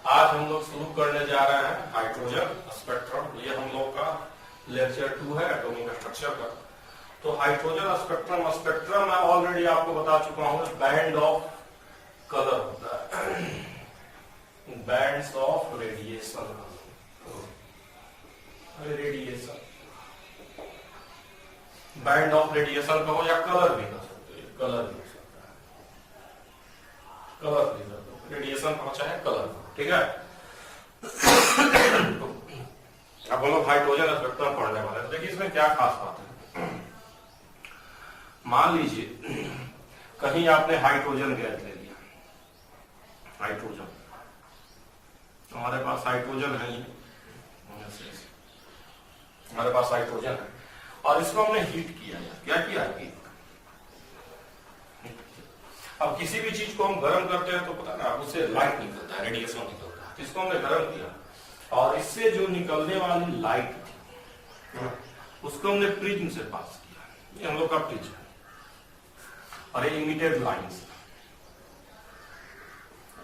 आज हम लोग शुरू करने जा रहे हैं हाइड्रोजन स्पेक्ट्रम। ये हम लोग का लेक्चर 2 है एटॉमिक स्ट्रक्चर का। तो हाइड्रोजन स्पेक्ट्रम मैं ऑलरेडी आपको बता चुका हूं, बैंड ऑफ कलर होता है, bands of radiation. Band of radiation कहो या कलर भी कह सकते हो, कलर भी हो सकता है, कलर भी कर दो, रेडिएशन पहुंचा है कलर, ठीक है। अब हम लोग हाइड्रोजन स्पेक्ट्रम पढ़ने वाले हैं। देखिए इसमें क्या खास बात है। मान लीजिए कहीं आपने हाइड्रोजन गैस ले लिया, हाइड्रोजन, हमारे पास हाइड्रोजन है, ये हमारे पास हाइड्रोजन है और इसको हमने हीट किया। क्या किया? हीट। अब किसी भी चीज को हम गर्म करते हैं तो पता ना उससे लाइट निकलता है, रेडिएशन निकलता है। इसको हमने गर्म किया और इससे जो निकलने वाली लाइट थी उसको हमने प्रिज्म से पास किया। ये हम लोग का प्रिज्म है और ये emitted lines,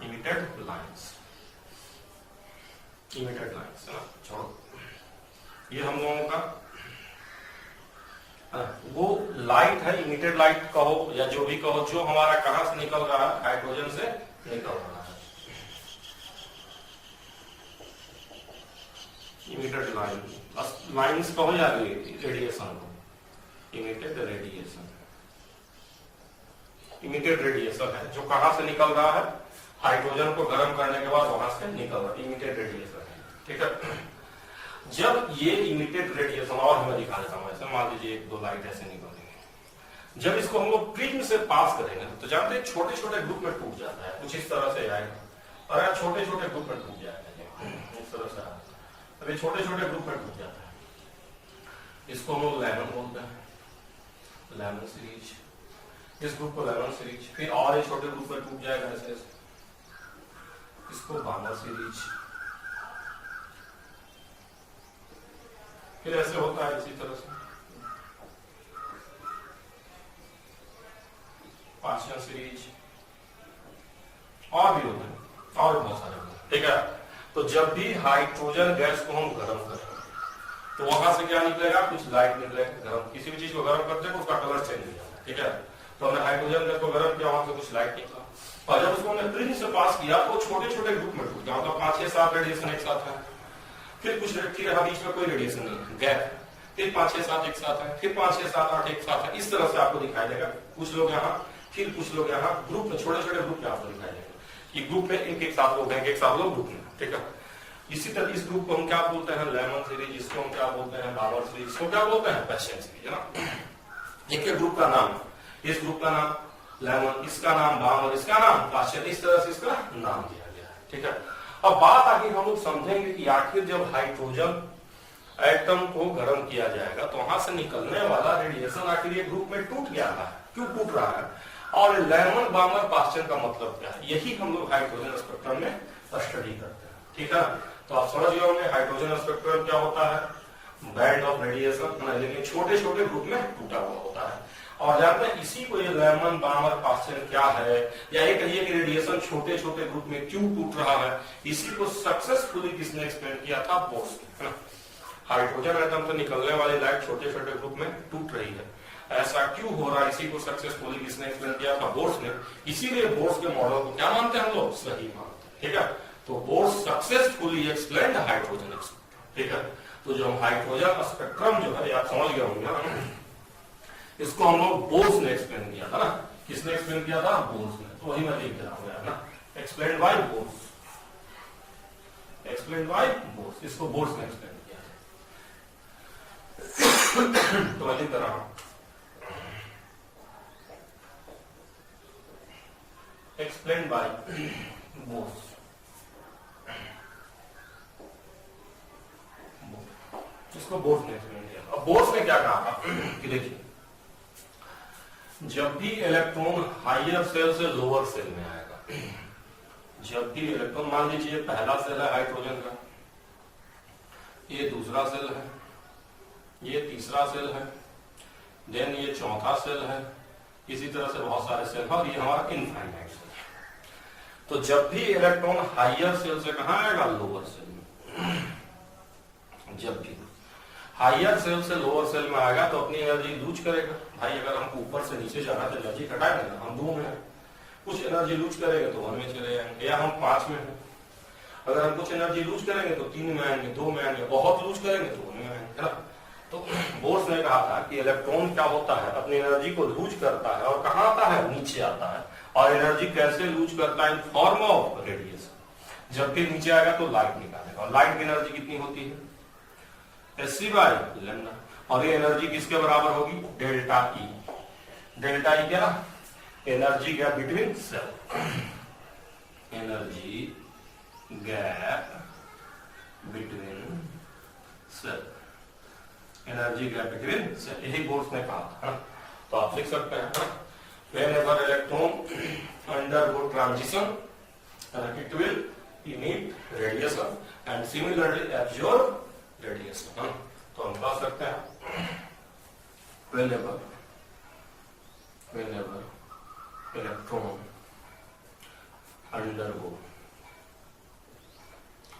emitted lines, emitted lines है ना, छोड़ो। ये हम लोगों का वो लाइट है, इमिटेड लाइट कहो या जो भी कहो, जो हमारा कहां से निकल रहा है, हाइड्रोजन से निकल रहा है। इमिटेड लाइंस कहो या रेडिएशन को, इमिटेड रेडिएशन, इमिटेड रेडिएशन है जो कहां से निकल रहा है, हाइड्रोजन को गर्म करने के बाद वहां से निकल रहा है, इमिटेड रेडिएशन है, ठीक है। जब ये इमिटेड रेडिएशन, और मैं दिखा देता हूं, ऐसे मान लीजिए एक दो लाइट ऐसे निकलेंगे, जब इसको हम लोग प्रिज्म से पास करेंगे तो जानते हैं छोटे छोटे ग्रुप में टूट जाता है, कुछ इस तरह से आएगा और छोटे छोटे ग्रुप में टूट जाएगा, इस तरह से अभी छोटे छोटे ग्रुप में टूट जाता है। इसको हम लोग लेमन बोलते हैं, लेमन सीरीज, इस ग्रुप को लेमन सीरीज। फिर और ये छोटे ग्रुप में टूट जाएगा ऐसे, इसको बामर सीरीज। फिर ऐसे होता है इसी तरह से पार्शियल सीरीज, और भी होते हैं और बहुत सारे होते हैं, ठीक है। तो जब भी हाइड्रोजन गैस को हम गर्म करें तो वहां से क्या निकलेगा, कुछ लाइट निकलेगा। गर्म किसी भी चीज को गर्म करते हैं उसका कलर चेंज हो जाता है, ठीक है। तो हमने हाइड्रोजन गैस को गर्म किया, वहां से कुछ लाइट निकला और जब उसको हमने प्रिज्म से पास किया तो छोटे छोटे ग्रुप में टूट गया, मतलब 5 6 7 रेडिएशन एक साथ है। फिर कुछ फिर बीच में कोई रेडिएशन नहीं है, गैप। फिर 5 6 7 एक साथ है, फिर 5 6 7 8 एक साथ है। इस तरह से आपको दिखाई देगा, कुछ लोग यहाँ, फिर कुछ लोग यहाँ, ग्रुप में, छोटे छोटे ग्रुप में आपको दिखाई देगा कि ग्रुप में एक साथ लोग हैं, एक साथ लोग ग्रुप में, ठीक है। इसी तरह इस ग्रुप को हम क्या बोलते हैं, लेमन सीरीज। इसको हम क्या बोलते हैं, बाबर सीरीज। इसको क्या बोलते हैं, पैशन सीरीज, है ना। एक ग्रुप का नाम, इस ग्रुप का नाम लेमन, इसका नाम बाबर, इसका नाम पैशन, इस तरह से इसका नाम दिया गया है, ठीक है। अब बात आखिर हम लोग समझेंगे कि आखिर जब हाइड्रोजन एटम को गर्म किया जाएगा तो वहां से निकलने वाला रेडिएशन आखिर ये ग्रुप में टूट गया है, क्यों टूट रहा है, और लेमन बामर पास्चर का मतलब क्या है, यही हम लोग हाइड्रोजन स्पेक्ट्रम में स्टडी करते हैं, ठीक है। तो आप समझ गए होंगे हाइड्रोजन स्पेक्ट्रम क्या होता है, बैंड ऑफ रेडिएशन, लेकिन छोटे छोटे ग्रुप में टूटा हुआ होता है। और जानते हैं इसी को ये लेमन बामर पास्चर क्या है, या ये कहिए कि रेडिएशन छोटे छोटे ग्रुप में क्यों टूट रहा है, इसी को सक्सेसफुली किसने एक्सप्लेन किया था, बोर्स ने। हाइड्रोजन एटम से निकलने वाली लाइट छोटे छोटे ग्रुप में टूट रही है, ऐसा क्यों हो रहा है, इसी को सक्सेसफुली किसने एक्सप्लेन किया था, बोर्स ने। इसीलिए बोर्स के मॉडल को क्या मानते हैं हम लोग, सही मानते हैं, ठीक है। तो Bohr's successfully explained hydrogen spectrum, ठीक है। तो जो हाइड्रोजन स्पेक्ट्रम जो है आप समझ गए होंगे, इसको हम लोग बोर्स ने एक्सप्लेन किया था ना। किसने एक्सप्लेन किया था, बोर्स ने। तो वही मैं लिख दे रहा हूं ना, explain by Bohr's, explain by Bohr's, इसको बोर्स ने एक्सप्लेन किया। तो मैं लिख दे रहा हूं एक्सप्लेन बाय बोर्स, इसको बोर्स ने एक्सप्लेन किया। अब बोर्स ने क्या कहा था कि देखिए, जब भी इलेक्ट्रॉन हायर सेल से लोअर सेल में आएगा, जब भी इलेक्ट्रॉन, मान लीजिए पहला सेल है हाइड्रोजन का, ये दूसरा सेल है, ये तीसरा सेल है, देन ये चौथा सेल है, इसी तरह से बहुत सारे सेल है और ये हमारा इनफाइनाइट सेल है। तो जब भी इलेक्ट्रॉन हायर सेल से कहां आएगा, लोअर सेल में। जब भी हायर सेल से लोअर सेल में आएगा तो अपनी एनर्जी लूज करेगा। भाई अगर हमको ऊपर से नीचे जाना तो एनर्जी घटाएगा ना, हम 2 में हैं, कुछ एनर्जी लूज करेंगे तो 1 में चले जाएंगे, या हम 5 में हैं। अगर हम कुछ एनर्जी लूज करेंगे तो 3 में आएंगे, 2 में आएंगे, बहुत लूज करेंगे तो 1 में आएंगे, है ना। तो बोर्स ने कहा था कि इलेक्ट्रॉन क्या होता है, अपनी एनर्जी को लूज करता है और कहां आता है, नीचे आता है। और एनर्जी कैसे लूज करता है, इन फॉर्म ऑफ रेडिएशन। जब भी नीचे आएगा तो लाइट निकालेगा, और लाइट की एनर्जी कितनी होती है, Sc/λ, और ये एनर्जी किसके बराबर होगी, डेल्टा ई। डेल्टा ई क्या, energy gap between shell, energy gap between shell, energy gap between shell, यही बोर्स ने कहा था। तो आप लिख सकते हैं, whenever electron undergo transition it will emit radiation and similarly absorb radiation। तो हम कह सकते हैं whenever electron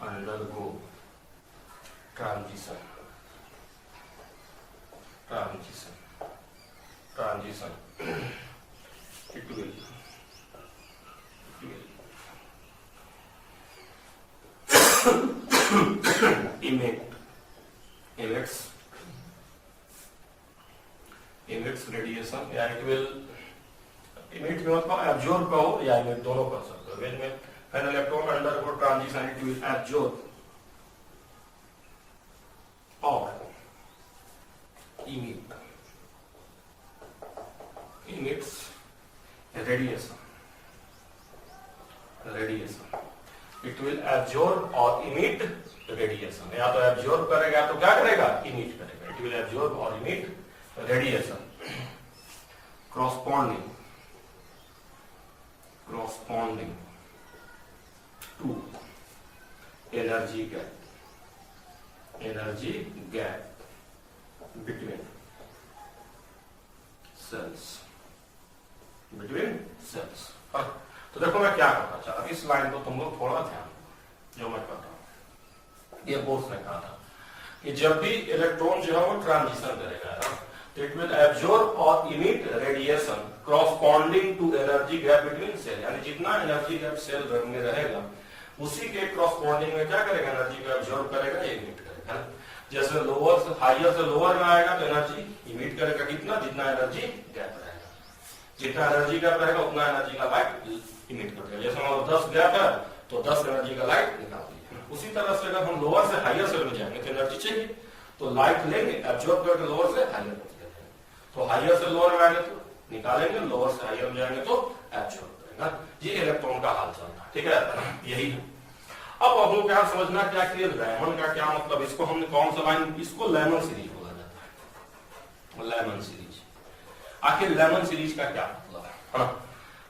undergo transition it will emits radiation, या it will emit में मतलब absorb कहो या emit, दोनों कर सकते हो। when electron undergo transition it will absorb or emits radiation, it will absorb or emit radiation, या तो absorb करेगा तो क्या करेगा, emit करेगा। it will absorb or emit radiation corresponding to energy gap between cells। तो देखो मैं क्या करता चाह, इस लाइन को तुम लोग थोड़ा ध्यान, जो मैं करता हूं, ये बोर्स ने कहा था कि जब भी इलेक्ट्रॉन जो है वो ट्रांजिशन करेगा, इट विल एब्जॉर्ब और emit radiation corresponding to energy gap between shell, यानी जितना एनर्जी गैप सेल में रहेगा उसी के कॉरस्पॉन्डिंग में क्या करेगा, एनर्जी को एब्जॉर्ब करेगा, इमिट करेगा। जैसे लोअर से हायर से लोअर में आएगा तो एनर्जी इमिट करेगा कितना, जितना एनर्जी गैप रहेगा, जितना एनर्जी गैप रहेगा उतना एनर्जी का लाइट इमिट करेगा। जैसे हमारा 10 गैप है तो 10 एनर्जी का लाइट निकाल दिया। उसी तरह से अगर हम लोअर से हायर सेल में जाएंगे तो एनर्जी चाहिए, तो लाइट लेंगे, एब्जॉर्ब करके लोअर से हायर में चले, तो हायर से लोअर में आएंगे तो निकालेंगे, लोअर से हायर में जाएंगे तो एब्जॉर्ब करेगा। ये इलेक्ट्रॉन का हाल चलता है, ठीक है, यही है। अब हम लोग यहाँ समझना क्या कि लेमन का क्या मतलब, इसको हमने कौन सा लाइन, इसको लेमन सीरीज बोला जाता है, लेमन सीरीज। आखिर लेमन सीरीज का क्या मतलब है,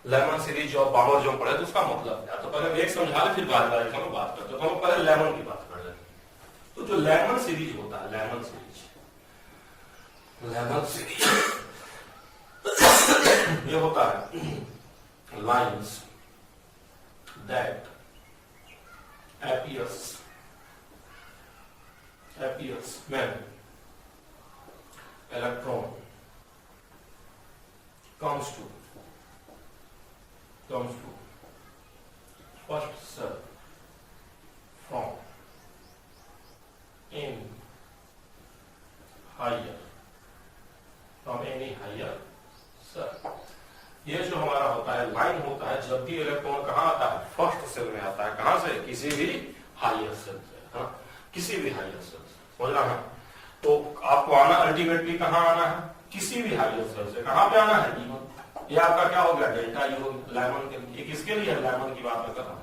लेमन सीरीज और बामर जो पढ़े तो उसका मतलब क्या, तो पहले एक समझा ले फिर बाद में बात करते, तो हम पहले लेमन की बात कर लेते। तो जो लेमन सीरीज होता है, लेमन सीरीज ये होता है lines that appears when electron comes to first cell from any higher cell। ये जो हमारा होता है लाइन होता है, जब भी इलेक्ट्रॉन कहाँ आता है, फर्स्ट सेल में आता है, कहां से, किसी भी हायर सेल से, किसी भी हायर सेल से, समझना है। तो आपको आना अल्टीमेटली कहाँ आना है, किसी भी हायर सेल से, कहां पे आना है, E1। ये आपका क्या हो गया, डेल्टा ई हो गया लेमन के लिए। किसके लिए, लेमन की बात कर रहा हूं,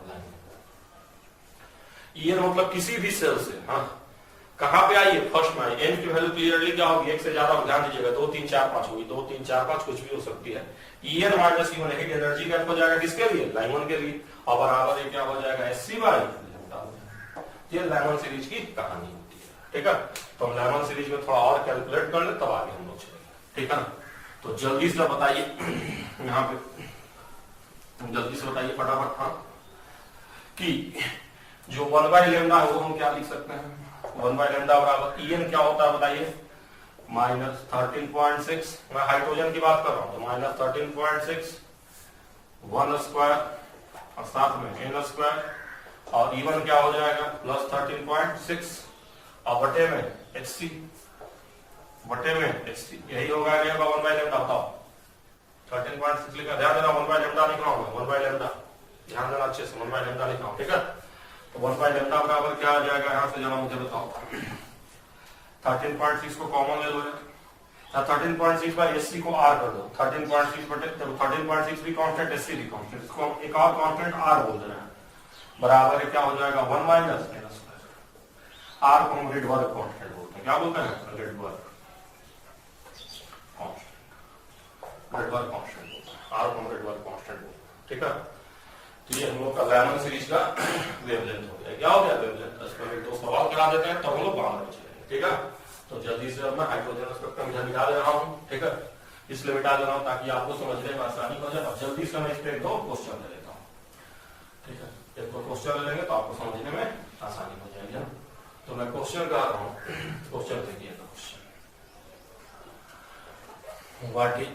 E मतलब किसी भी सेल से, कहां पे आई है, फर्स्ट में आई। एन की वैल्यू क्लियरली क्या होगी, एक से ज्यादा, ध्यान दीजिएगा, 2 3 4 5 होगी, 2 3 4 5 कुछ भी हो सकती है। En minus E1 energy gap हो जाएगा किसके लिए, लाइमन के लिए, और बराबर ये क्या हो जाएगा, Sc/λ। ये लाइमन सीरीज की कहानी होती है, ठीक है। तो हम लाइमन सीरीज में थोड़ा और कैलकुलेट कर ले, तब आगे हम लोग चलेंगे, ठीक है ना। तो जल्दी से बताइए, यहाँ पे जल्दी से बताइए फटाफट। कि जो 1/λ है वो हम क्या लिख सकते हैं, 1/λ बराबर En क्या होता है बताइए, -13.6, मैं हाइड्रोजन की बात कर रहा हूं तो -13.6 1 स्क्वायर और साथ में n स्क्वायर और E1 क्या हो जाएगा +13.6 और बटे में Hc, बटे में Hc, यही होगा 1/λ। बताओ 13.6 लिखा, ध्यान देना 1/λ लिख रहा हूं, 1/λ ध्यान देना अच्छे से, 1/λ लिख रहा हूं, ठीक है। तो 1/λ बराबर क्या आ जाएगा, यहां से जरा मुझे बताओ, 13.6 को कॉमन ले लो, 13.6 बाय Hc को R कर दो, 13.6 बटे, तो 13.6 भी कांस्टेंट, Hc भी कांस्टेंट, इसको एक और कांस्टेंट R बोल दे रहे हैं, बराबर क्या हो जाएगा 1 माइनस n स्क्वायर। R को हम रिडबर्ग कांस्टेंट बोलते हैं, क्या बोलते हैं, रिडबर्ग कांस्टेंट, रिडबर्ग कांस्टेंट बोलते हैं, R को हम रिडबर्ग कांस्टेंट बोलते हैं, ठीक है। तो ये हम लोग का लेमन सीरीज का वेवलेंथ हो गया, क्या हो गया वेवलेंथ। इस पर एक दो सवाल करा देते हैं तब हम लोग बाहर बचेंगे, ठीक है। तो जल्दी से अब मैं हाइड्रोजन स्पेक्ट्रम इधर मिटा दे रहा हूँ, ठीक है, इसलिए मिटा दे रहा हूँ ताकि आपको समझने में आसानी हो जाए। अब जल्दी से मैं इस पे एक दो क्वेश्चन ले लेता हूँ, ठीक है, एक दो क्वेश्चन ले लेंगे तो आपको समझने में आसानी हो जाएगी ना। तो मैं क्वेश्चन कह रहा हूँ, क्वेश्चन देखिए, question what is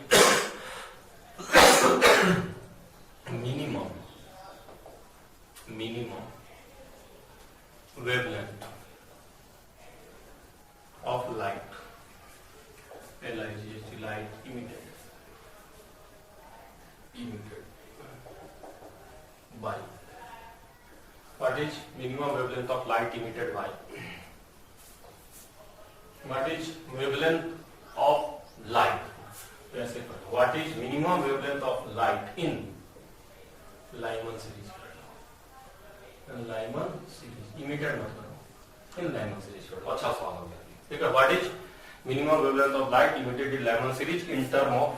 minimum wavelength of light, LIGHT, light emitted by, what is minimum wavelength of light emitted by, what is wavelength of light, वैसे what is minimum wavelength of light in Lyman series, Lyman series, emitted मत करो, इन Lyman series करो, अच्छा सवाल हो गया, ठीक है। What is minimum wavelength of light emitted in Lyman series in term of,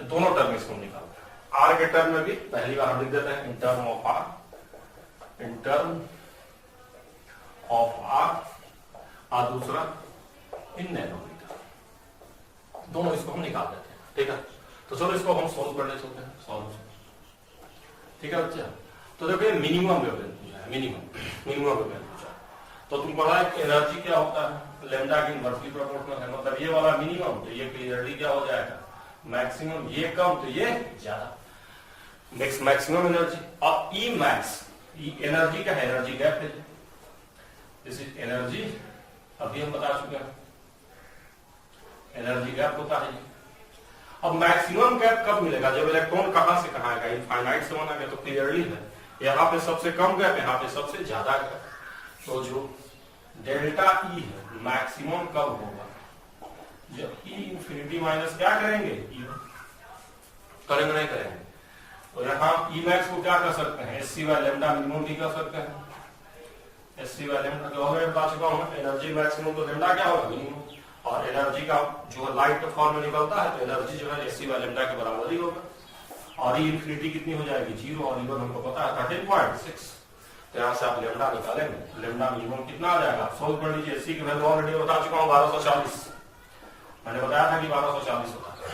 दोनों टर्म इसको निकालते हैं, आर के टर्म में भी पहली बार हम लिख देते हैं in term of R, in term of R, और दूसरा इन नैनोमीटर, दोनों इसको हम निकाल देते हैं, ठीक है। तो चलो इसको हम सॉल्व करने चलते हैं, सॉल्व, ठीक है बच्चा। तो देखिए मिनिमम वेवलेंथ पूछा है, मिनिमम वेवलेंथ पूछा है, तो तुम पढ़ा है एनर्जी क्या होता है, लैम्डा की इनवर्सली प्रोपोर्शनल है, मतलब ये वाला मिनिमम तो ये क्लियरली क्या हो जाएगा मैक्सिमम, ये कम तो ये ज्यादा, मैक्सिमम एनर्जी। और ई मैक्स, ई एनर्जी का है, एनर्जी गैप है, दिस इज एनर्जी, अभी हम बता चुके हैं एनर्जी गैप होता है। अब मैक्सिमम गैप कब मिलेगा, जब इलेक्ट्रॉन कहां से कहां आएगा, इनफाइनाइट से होना है, तो क्लियरली है यहाँ पे सबसे कम गैप, यहाँ पे सबसे ज्यादा गैप। तो जो डेल्टा ई है मैक्सिमम कब होगा, जब ई इंफिनिटी माइनस क्या करेंगे, ई करेंगे नहीं करेंगे, तो यहाँ ई मैक्स को क्या कर सकते हैं, एससी बाय लैम्डा मिनिमम भी कर सकते हैं, एससी बाय लैम्डा जो हमें बता चुका हूँ, एनर्जी मैक्सिमम तो लैम्डा क्या होगा मिनिमम, और एनर्जी का जो लाइट के फॉर्म में निकलता है तो एनर्जी जो है एससी बाय लैम्डा के बराबर ही होगा, और ई इंफिनिटी कितनी हो जाएगी 0, और ई1 हमको पता है 13.6, तो यहाँ से आप लैम्डा निकालेंगे, लैम्डा मिनिमम कितना आ जाएगा, सोल्व कर लीजिए। एससी की वैल्यू ऑलरेडी बता चुका हूँ 1240, मैंने बताया था कि 1240 होता है,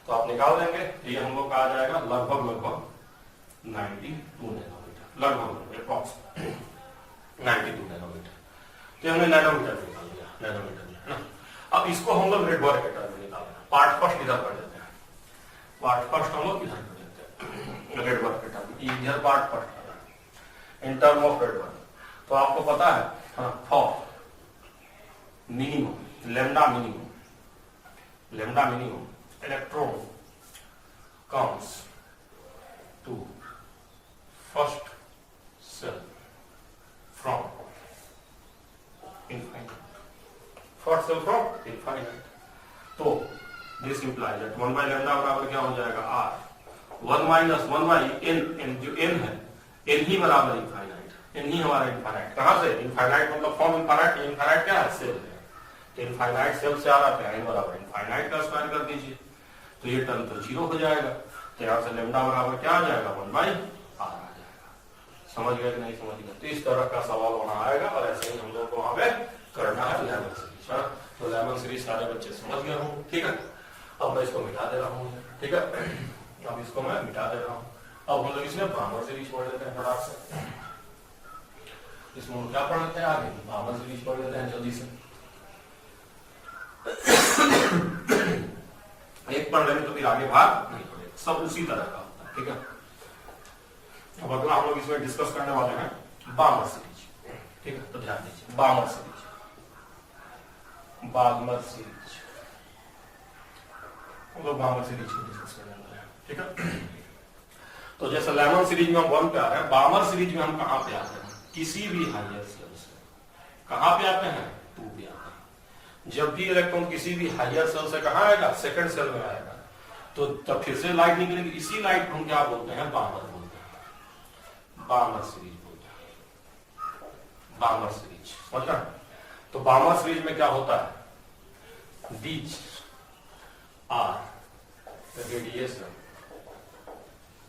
तो आप निकाल देंगे, ये हम लोग का आ जाएगा लगभग 92 नैनोमीटर, लगभग अप्रॉक्स 92 नैनोमीटर, तो हमने नैनोमीटर निकाल दिया, नैनोमीटर ना। अब इसको हम लोग रिडबर्ग के टर्म में निकालना, पार्ट फर्स्ट इधर कर देते हैं, पार्ट फर्स्ट हम लोग इधर कर देते हैं रिडबर्ग के टर्म, इधर part first in term of Rydberg. तो आपको पता है for minimum lambda minimum electron comes to first shell from infinite, first shell from infinite, तो this implies that 1 by lambda बराबर क्या हो जाएगा r, 1 माइनस 1 बाय n, जो n है n ही बराबर इनफाइनाइट, n ही हमारा इनफाइनाइट, कहां से इनफाइनाइट, मतलब फॉर्म इनफाइनाइट, इनफाइनाइट क्या है सेल है, तो इनफाइनाइट सेल से आ रहा है n बराबर इनफाइनाइट का स्क्वायर कर दीजिए, तो ये टर्म तो 0 हो जाएगा, तो यहाँ से लैम्डा बराबर क्या आ जाएगा 1 बाय r आ जाएगा। समझ गए कि नहीं समझ गए, तो इस तरह का सवाल वहां आएगा, और ऐसे ही हम लोग को वहां पे करना है लेमन सीरीज, तो लेमन सीरीज सारे बच्चे समझ गए होंगे, ठीक है। अब मैं इसको मिटा दे रहा हूँ, ठीक है, अब इसको मैं मिटा दे रहा हूँ। अब हम लोग इसमें बामर सीरीज पढ़ लेते हैं फटाक से। इसमें हम क्या पढ़ लेते हैं आगे, बामर सीरीज पढ़ लेते हैं जल्दी से। एक पढ़ लेंगे तो फिर आगे भाग नहीं पड़ेगा, सब उसी तरह का होता है, ठीक है। अब अगला हम लोग इसमें डिस्कस करने वाले हैं बामर सीरीज, ठीक है। तो ध्यान दीजिए, बामर सीरीज, बामर सीरीज, हम लोग बामर सीरीज को डिस्कस करने वाले हैं, ठीक है। तो जैसे लेमन सीरीज में हम 1 पे आ रहे हैं, बामर सीरीज में हम कहां पे आते हैं, किसी भी हायर सेल से कहां पे आते हैं, 2 पे आते हैं। जब भी इलेक्ट्रॉन किसी भी हायर सेल से कहां आएगा, सेकंड सेल में आएगा, तो तब फिर से लाइट निकलेगी। इसी लाइट को हम क्या बोलते हैं, बामर बोलते हैं, बामर सीरीज बोलते हैं, बामर सीरीज, समझ। तो बामर सीरीज में क्या होता है, these are the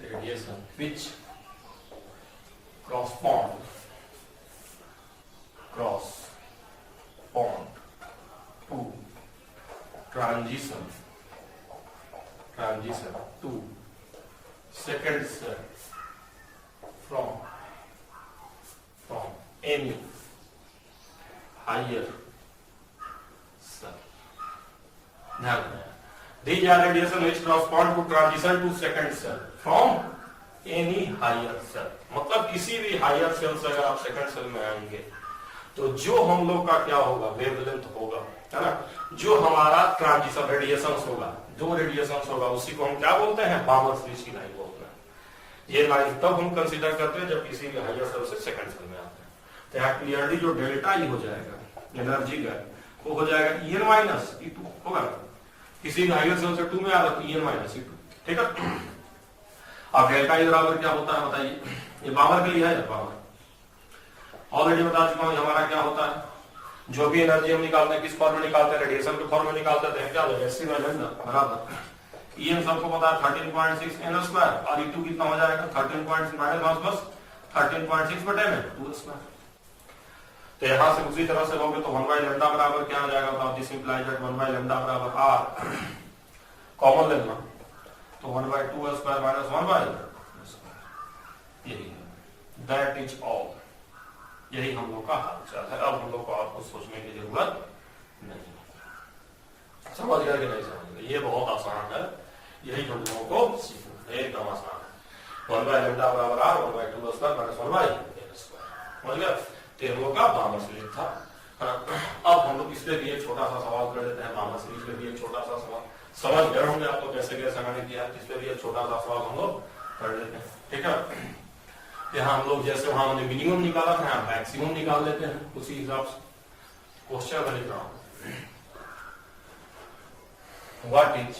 radiation which correspond to transition to second cell from any higher cell. These are radiation which correspond to transition to second cell from any higher cell. मतलब किसी भी higher cell से अगर आप second cell में आएंगे तो जो हम लोग का क्या होगा, वेवलेंथ होगा, है ना, जो हमारा ट्रांजिशन रेडिएशन होगा, जो रेडिएशन होगा उसी को हम क्या बोलते हैं, बामर सीरीज की लाइन बोलते हैं। ये लाइन तब हम कंसीडर करते हैं जब किसी भी हायर सेल से सेकंड सेल में आते हैं। तो यहाँ क्लियरली जो डेल्टा ई हो जाएगा एनर्जी का, वो हो जाएगा En माइनस E2 होगा। किसी भी हायर सेल से 2 में आ रहा तो En माइनस E2, ठीक है। अब डेल्टा ई बराबर क्या होता है बताइए, ये बामर के लिए है, बामर ऑलरेडी बता चुका हूं हमारा क्या होता है, जो भी एनर्जी हम निकालते हैं किस फॉर्म में निकालते हैं, रेडिएशन के फॉर्म में निकालते हैं, क्या होगा Sc बाय लैम्डा बराबर En सबको पता है 13.6 n स्क्वायर, और E2 कितना हो जाएगा 13.6 माइनस 13.6 बटे में 2 स्क्वायर। तो यहां से उसी तरह से लोगे तो 1 बाय लैम्डा बराबर क्या हो जाएगा बताओ, this implies that 1 by lambda बराबर r, कॉमन लेना तो 1 by 2 square minus 1 by square, यही है, दैट इज ऑल, यही हम लोग का हालचाल है। अब हम लोग को आपको सोचने की जरूरत नहीं, समझ गए कि नहीं समझ गए, ये बहुत आसान है, यही हम लोगों को सीखना है, एकदम आसान है। 1 बाय लैम्डा बराबर r, 1 by 2 square minus 1 by square, समझ गए। तो हम लोग का बामर सीरीज था। अब हम लोग इस पे भी एक छोटा सा सवाल कर लेते हैं, बामर सीरीज पे भी एक छोटा सा सवाल, समझ गए होंगे आपको कैसे कैसे मैंने किया, इस पे भी एक छोटा सा सवाल हम लोग कर लेते हैं, ठीक है। यहाँ हम लोग जैसे वहां हमने मिनिमम निकाला था, यहाँ मैक्सिमम निकाल लेते हैं उसी हिसाब से। क्वेश्चन में लिख रहा हूं, what is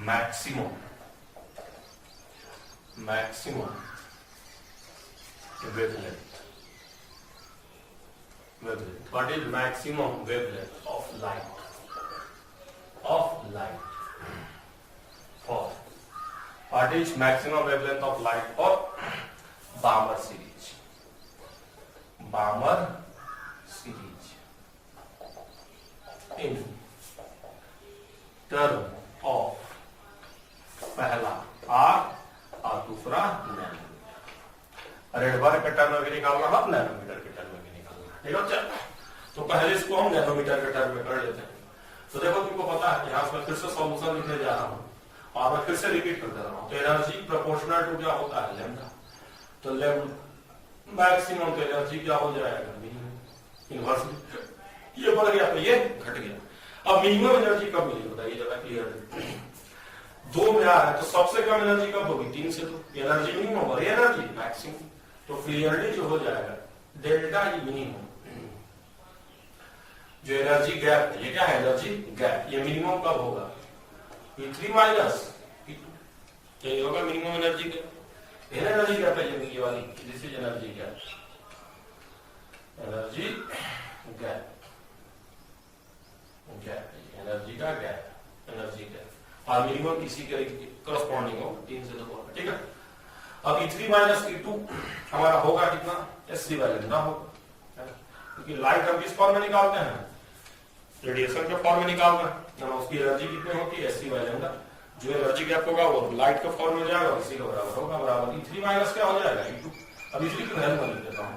maximum wavelength, what is maximum wavelength of light for, what is maximum wavelength of light for Balmer series in term of पहला R और दूसरा नैनोमीटर। रेडबर के टर्म में भी निकालना है, नैनोमीटर के टर्म में भी निकालना है, ठीक है बच्चा। तो पहले इसको हम नैनोमीटर के टर्म में कर लेते हैं। तो देखो तुमको पता है, यहाँ मैं फिर से सॉल्यूशन लिखने जा रहा हूँ और मैं फिर से रिपीट कर दे रहा हूँ। तो एनर्जी प्रोपोर्शनल टू क्या होता है, लैम्डा। तो मैक्सिमम तो एनर्जी क्या हो जाएगा, मिनिमम, इनवर्सली ये बढ़ गया तो ये घट गया। अब मिनिमम एनर्जी कब मिलेगी बताइए जरा क्लियर। 2 में आ रहा है तो सबसे कम एनर्जी कब होगी, 3 से 2, एनर्जी मिनिमम और एनर्जी मैक्सिमम। तो क्लियरली जो हो जाएगा डेल्टा ई मिनिमम, जो एनर्जी गैप है, ये क्या है एनर्जी गैप, ये मिनिमम कब होगा, E3 माइनस E2, ये होगा minimum energy gap. Energy gap है ये वाली, this is energy gap, energy gap, energy का गैप, एनर्जी गैप, और मिनिमम किसी के करस्पॉन्डिंग होगा 3 से 2, ठीक है। अब E3 माइनस E2 हमारा होगा कितना, Sc बाय लैम्डा होगा, क्योंकि लाइट हम किस फॉर्म में निकालते हैं, रेडिएशन के फॉर्म में निकालते हैं, उसकी एनर्जी कितनी होती है Sc बाय लैम्डा। जो एनर्जी गैप होगा वो लाइट का फॉर्म में जाएगा, इसी के बराबर होगा, बराबर E3 माइनस क्या हो जाएगा E2। अब E3 की वैल्यू लिख देता हूँ,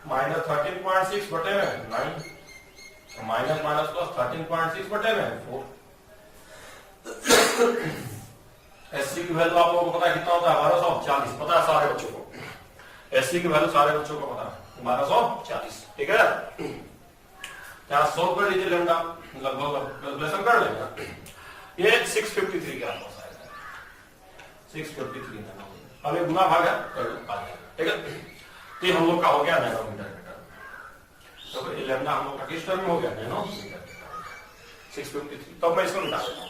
माइनस 13.6 बटे में 9, माइनस माइनस प्लस 13.6 बटे में 4। एससी की वैल्यू आप लोगों को पता है कितना होता है, 1240, पता है सारे बच्चों को। एससी की वैल्यू सारे बच्चों को पता है 1240, ठीक है। यहाँ 100 कर लीजिए लेमडा, लगभग कैलकुलेशन कर लेंगे। ये 653 के आसपास आएगा, 653 नैनोमीटर। अब ये गुना भाग है, ठीक है। तो ये हम लोग का हो गया नैनोमीटर के टर्म। तो ये लेमडा हम लोग का किस टर्म में हो गया, नैनोमीटर के टर्म 653। तो मैं इसको मिटा देता हूँ।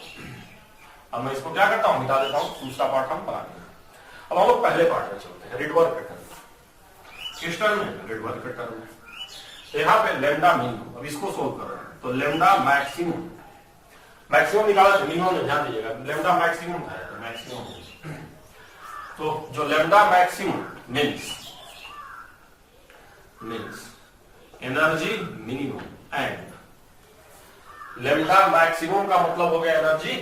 अब मैं इसको क्या करता हूँ, मिटा देता हूँ, दूसरा पार्ट हम बना देंगे। अब हम लोग पहले पार्ट में चलते हैं, रिडवर्क के टर्म। किस टर्म में, रिडवर्क के टर्म में। यहाँ पे लेमडा मिनिमम, अब इसको सोल्व कर रहे हैं, तो लेमडा मैक्सिमम, मैक्सिमम निकाला तो मिनिमम में ध्यान दीजिएगा, लेमडा मैक्सिमम है तो मैक्सिमम। तो जो lambda maximum means energy minimum and lambda maximum का मतलब हो गया energy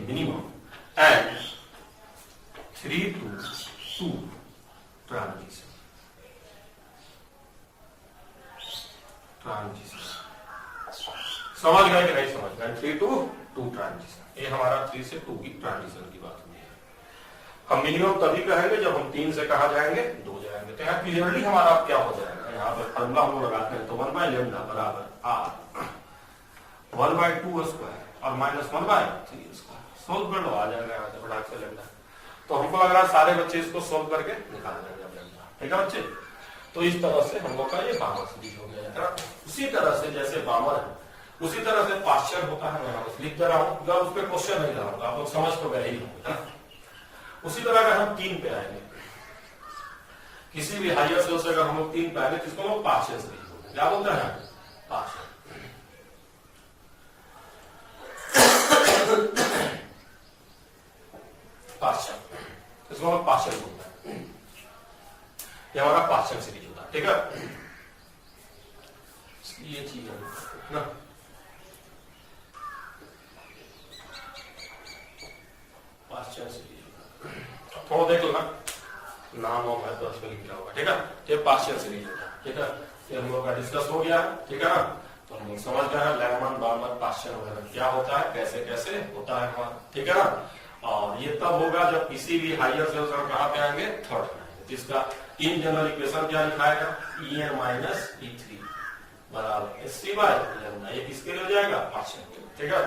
minimum and 3 to 2 transition. समझ गए कि नहीं समझ गए, 3 to 2 ट्रांजिशन। ये हमारा 3 से 2 की ट्रांजिशन की बात हुई है। हम मिनिमम तभी कहेंगे जब हम 3 से कहा जाएंगे 2 जाएंगे। तो यहाँ क्लियरली हमारा क्या हो जाएगा, यहाँ पर फॉर्मूला हम लोग लगाते हैं, तो 1 बाय लेमडा बराबर R 1/2 स्क्वायर और माइनस 1/3 स्क्वायर। सोल्व कर लो, आ जाएगा यहाँ से फटाक से लेमडा। तो हमको लग रहा है सारे बच्चे इसको सोल्व करके निकाल देंगे लेमडा, ठीक है बच्चे। तो इस तरह से हम लोग का ये बामर सीरीज हो गया। उसी तरह से जैसे बामर है उसी तरह से पाश्चर होता है। मैं यहाँ लिख दे रहा हूँ, जब उस पर क्वेश्चन नहीं लगाऊंगा, आप लोग समझ तो गए ही होंगे। उसी तरह अगर हम 3 पे आएंगे, किसी भी हायर सेल से अगर हम लोग 3 पे आएंगे, जिसको लोग पाश्चर सीरीज होते हैं, क्या बोलते हैं, पाश्चर। पाश्चर, इसको हम पाश्चर बोलते हैं। ये हमारा पाश्चर सीरीज होता है, ठीक है। ये चीज है ना, पाश्चर सीरीज। थोड़ा देख लो ना, नाम वाम है तो उसमें लिखा होगा, ठीक है। ये पाश्चर सीरीज होता है, ठीक है। ये हम लोग का डिस्कस हो गया, ठीक है ना। तो हम लोग समझ गए हैं लैमन, बार्मर, पाश्चर वगैरह क्या होता है, कैसे कैसे होता है हमारा, ठीक है ना। और ये तब होगा जब किसी भी हायर सेल्स हम कहाँ पे आएंगे, थर्ड में, जिसका इन जनरल इक्वेशन क्या लिखाएगा, En माइनस E3 बराबर SC बाय लेमडा। ये किसके लिए हो जाएगा, पाश्चर के, ठीक है।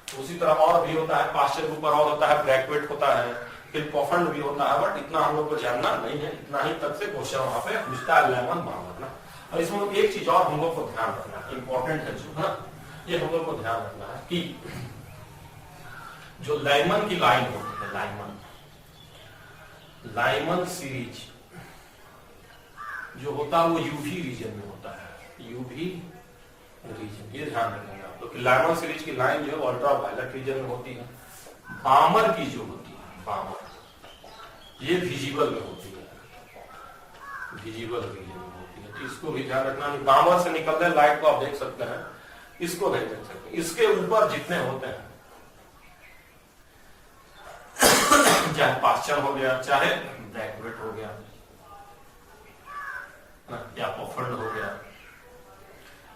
तो उसी तरह और भी होता है, पाश्चर के ऊपर और होता है, ब्रैकेट होता है, फिर पोफंड भी होता है, बट इतना हम लोग को जानना नहीं है। इतना ही तक से क्वेश्चन वहां पे पूछता है लेमन बार्मर ना। और इसमें एक चीज और हम लोग को ध्यान रखना है, इंपॉर्टेंट है जो है, ये हम लोग को ध्यान रखना है कि जो लाइमन की लाइन होती है, लाइमन सीरीज जो होता है वो यूवी रीजन में होता है, यूवी रीजन। ये ध्यान रखेंगे आप लोग, लाइमन सीरीज की लाइन जो है अल्ट्रा वायलेट रीजन में होती है। बामर की जो होती है, बामर ये विजिबल में होती है, विजिबल रीजन में होती है। तो इसको भी ध्यान रखना, बामर से निकल रहे लाइट को आप देख सकते हैं, इसको नहीं देख सकते। इसके ऊपर जितने होते हैं, चाहे पाश्चर हो गया, चाहे ब्रैकेट हो गया, या पोफंड हो गया,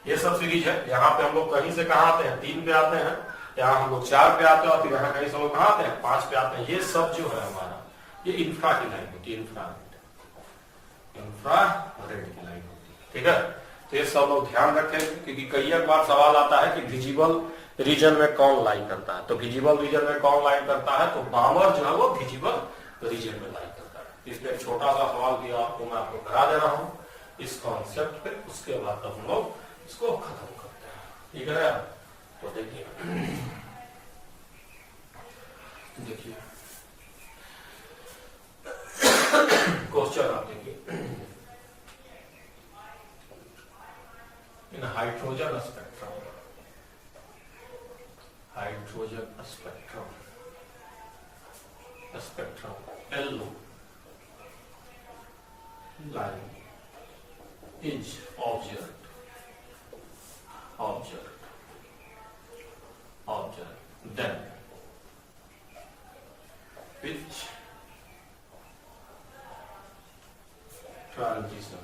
ये सब सीरीज है। यहाँ पे हम लोग कहीं से कहाँ आते हैं, 3 पे आते हैं, यहाँ हम लोग 4 पे आते हैं, और फिर यहाँ कहीं से लोग कहाँ आते हैं, 5 पे आते हैं। ये सब जो है हमारा, ये इंफ्रा की लाइन होती है, इंफ्रारेड की लाइन होती है, ठीक है। तो ये सब लोग ध्यान रखें, क्योंकि कई बार सवाल आता है कि विजिबल रीजन में कौन लाइन करता है। तो विजिबल रीजन में कौन लाइन करता है, तो बामर जो है वो विजिबल रीजन में लाइन करता है। इसलिए छोटा सा सवाल भी आपको मैं आपको करा दे रहा हूँ इस कॉन्सेप्ट पे, उसके बाद हम लोग इसको खत्म करते हैं, ठीक है। तो देखिए क्वेश्चन आप देखिए, in hydrogen spectrum yellow line is observed then which transition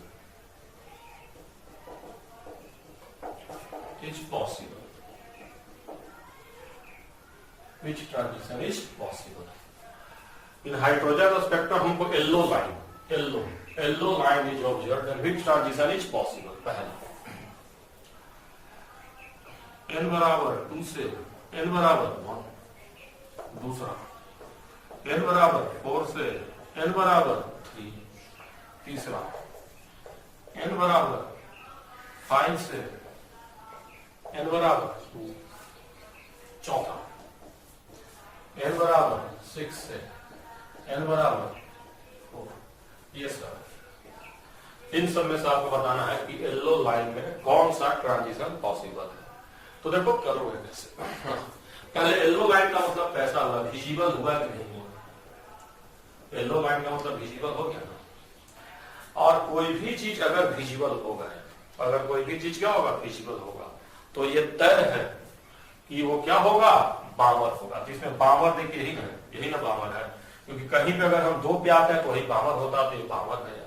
is possible? Which transition is possible? In hydrogen spectrum हमको yellow line is observed, then which transition is possible? पहला n बराबर 2 से n बराबर 1, दूसरा n बराबर 4 से n बराबर 3, तीसरा n बराबर 5 से n बराबर 2, चौथा n बराबर 6 से n बराबर 4। ये सब इन सब में से आपको बताना है कि येलो लाइन में कौन सा ट्रांजिशन पॉसिबल है। तो देखो करोगे कैसे। पहले येलो लाइन का मतलब कैसा हुआ, विजिबल हुआ कि नहीं हुआ। येलो लाइन का मतलब विजिबल हो गया ना। और कोई भी चीज अगर विजिबल होगा, अगर कोई भी चीज क्या होगा, विजिबल होगा, तो ये तय है कि वो क्या होगा, बामर होगा। जिसमें बामर देखिए यही ना बामर है, क्योंकि कहीं पे अगर हम 2 पे आते हैं तो वही बामर होता, तो ये बामर है।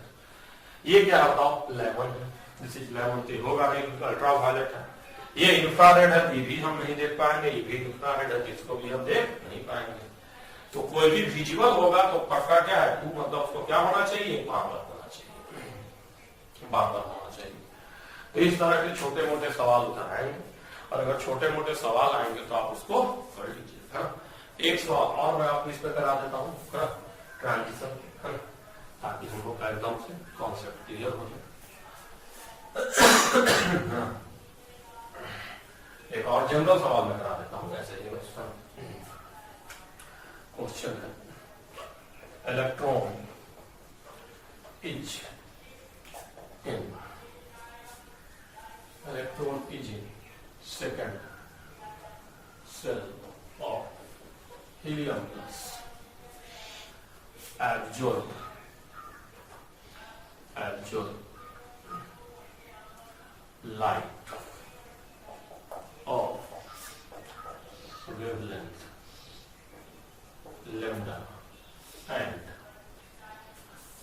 ये क्या बताओ, लेमन है। This is lemon. तो होगा नहीं, अल्ट्रा वायलेट है। ये इंफ्रारेड है, ये भी हम नहीं देख पाएंगे। ये भी इंफ्रारेड है, जिसको भी हम देख नहीं पाएंगे। तो कोई भी विजिबल होगा तो पक्का क्या है, 2 मतलब उसको क्या होना चाहिए, बामर होना चाहिए, बामर होना चाहिए। तो इस तरह के छोटे मोटे सवाल उठाएंगे, और अगर छोटे मोटे सवाल आएंगे तो आप उसको कर लीजिएगा। एक सवाल और मैं आपको इस पे करा देता हूँ, ट्रांजिशन, ताकि हम लोग एकदम से कॉन्सेप्ट क्लियर हो जाए। एक और जनरल सवाल मैं करा देता हूँ ऐसे ही। क्वेश्चन है, electron is in second cell of helium plus absorb light of wavelength lambda and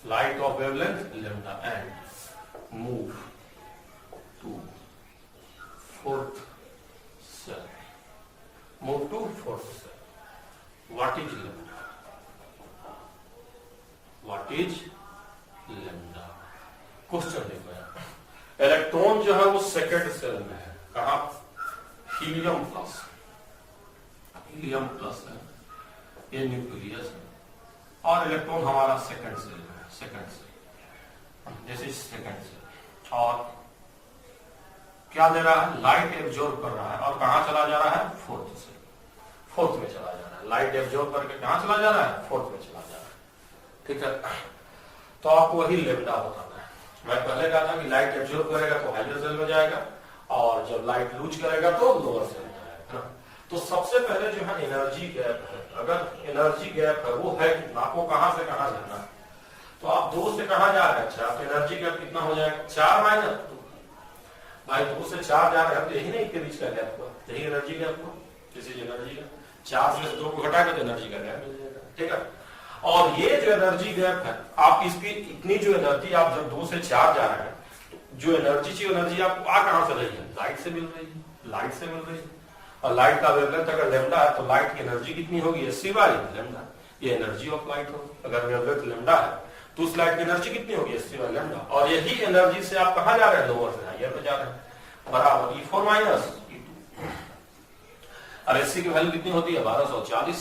light of wavelength lambda and move to fourth cell. Move to fourth cell. What is lambda? What is lambda? Question देखो यार, electron जो है वो second shell में है। कहा, helium plus है, ये न्यूक्लियस है, और इलेक्ट्रॉन हमारा सेकेंड सेल में है। Second shell, this is second shell. और क्या दे रहा है, लाइट एब्जॉर्ब कर रहा है, और कहां चला जा रहा है, फोर्थ से, फोर्थ में चला जा रहा है। लाइट एब्जॉर्ब करके कहां चला जा रहा है, फोर्थ में चला जा रहा है। ठीक है, तो आपको वही लेमडा बताना है। मैं पहले कहा था कि लाइट एब्जॉर्ब करेगा तो हायर सेल में जाएगा, और जब लाइट लूज करेगा तो लोअर सेल में जाएगा। तो सबसे पहले जो है एनर्जी गैप है। अगर एनर्जी गैप है वो है, आपको कहां से कहां जाना है, तो आप 2 से कहां जा रहे हैं, 4। तो एनर्जी गैप कितना हो जाएगा, 4 माइनस 2। भाई 2 से 4 जा रहे हैं, तो यही नहीं के बीच का गैप हुआ, यही एनर्जी गैप हुआ। This is energy gap. 4 में से 2 को घटा के तो एनर्जी का गैप मिल जाएगा। ठीक है, और ये जो एनर्जी गैप है, आप इसकी इतनी जो एनर्जी, आप जब 2 से 4 जा रहे हैं, जो एनर्जी चाहिए एनर्जी आपको आ कहां से रही है, लाइट से मिल रही है, लाइट से मिल रही है। और लाइट का वेवलेंथ अगर लैम्डा है तो लाइट की एनर्जी कितनी होगी, lambda। ये एनर्जी ऑफ लाइट होगी। अगर वेवलेंथ लैम्डा है तो उस लाइट की एनर्जी कितनी होगी, lambda। और यही एनर्जी से आप कहां जा रहे हैं, लोअर से हायर पे जा रहे हैं, बराबर E4 माइनस E2। और एससी की वैल्यू कितनी होती है, 1240।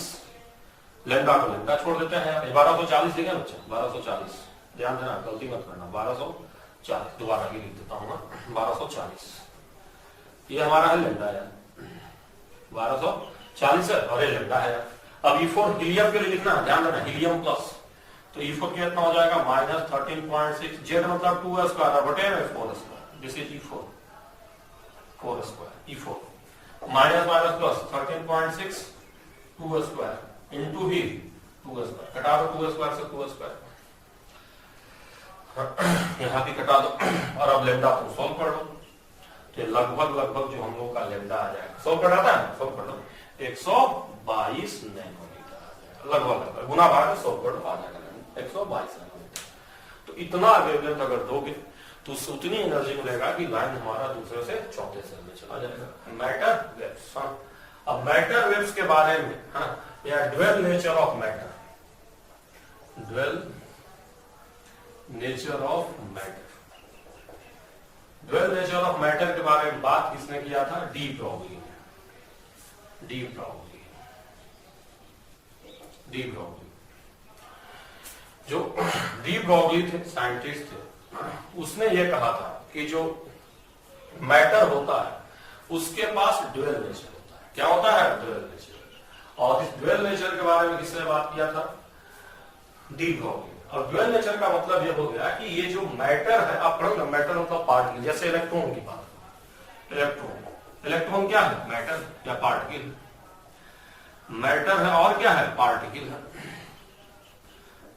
लैम्डा को लैम्डा छोड़ देते हैं, 1240 लिखे बच्चा, 1240। ध्यान देना, गलती मत करना, 1240। दोबारा भी लिख देता हूँ ना, 1240। ये हमारा है लैम्डा यार, 1240 है, और ये लैम्डा है। अब E4 हीलियम के लिए लिखना है, ध्यान देना, हीलियम प्लस। तो E4 कितना हो जाएगा, -13.6। जेड मतलब 2 स्क्वायर बटे 4 square. This is E4, 4 square E4 minus minus plus 13.6 2 square into he 2 square. कटा दो 2 स्क्वायर से 2 स्क्वायर, यहां भी कटा दो। और अब लैम्डा को सॉल्व कर दो, तो लगभग जो हम लोग का लैम्डा आ जाएगा। सॉल्व कर आता है, सॉल्व कर दो। 122 नैनोमीटर आ जाएगा, लगभग गुना भाग में 100 गुण आ जाएगा, 122 नैनोमीटर। तो इतना वेवलेंथ अगर दोगे तो उससे उतनी एनर्जी मिलेगा कि लाइन हमारा दूसरे से चौथे सेल में चला जाएगा। मैटर वेव्स, अब मैटर वेव्स के बारे में या dual nature of matter, dual nature of matter, dual nature of matter के बारे में बात किसने किया था? डी ब्रॉगली ने। डी ब्रॉगली, डी ब्रॉगली, जो डी ब्रॉगली थे, साइंटिस्ट थे, उसने ये कहा था कि जो मैटर होता है उसके पास ड्वेल नेचर होता है। क्या होता है? Dual nature. और इस ड्वेल नेचर के बारे में किसने बात किया था? De Broglie. और ड्वेल नेचर का मतलब ये हो गया कि ये जो मैटर है, आप पढ़ो, मैटर होता है पार्टिकल, जैसे इलेक्ट्रॉन की बात, इलेक्ट्रॉन, इलेक्ट्रॉन क्या है? मैटर या पार्टिकल, मैटर है और क्या है? पार्टिकल है।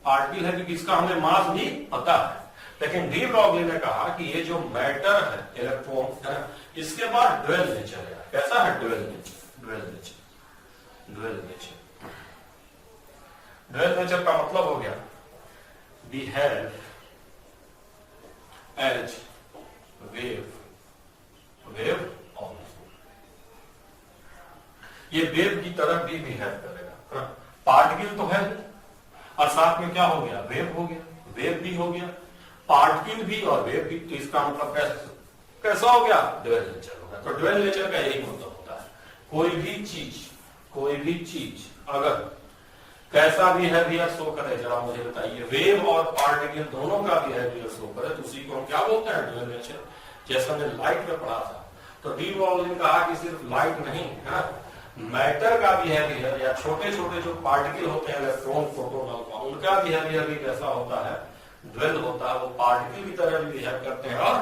पार्टिकल है क्योंकि इसका हमें मास भी पता है। लेकिन डी ब्रॉगली ने कहा कि ये जो मैटर है, इलेक्ट्रॉन है, इसके पास ड्वेल नेचर है। कैसा है? Dual nature, dual nature, dual nature. Dual nature का मतलब हो गया behave as wave, wave also, ये वेव की तरह भी बिहेव करेगा। पार्टिकल तो है और साथ में क्या हो गया? वेव हो गया, वेव भी हो गया, पार्टिकल भी और वेव भी। तो इसका मतलब कैसा हो गया? ड्वेल नेचर होगा। तो ड्वेल नेचर का यही मतलब होता है, कोई भी चीज अगर कैसा बिहेवियर शो करे, जरा मुझे बताइए, वेव और पार्टिकल दोनों का बिहेवियर शो करे, तो उसी को हम क्या बोलते हैं? Dual nature. जैसे हमने लाइट में पढ़ा था, तो डी ब्रॉगली ने कहा कि सिर्फ लाइट नहीं है, मैटर का बिहेवियर या छोटे छोटे जो पार्टिकल होते हैं, इलेक्ट्रॉन, प्रोटॉन, अल्फा, उनका बिहेवियर भी कैसा होता है? ड्वेल होता है। वो पार्टिकल की तरह भी बिहेव करते हैं और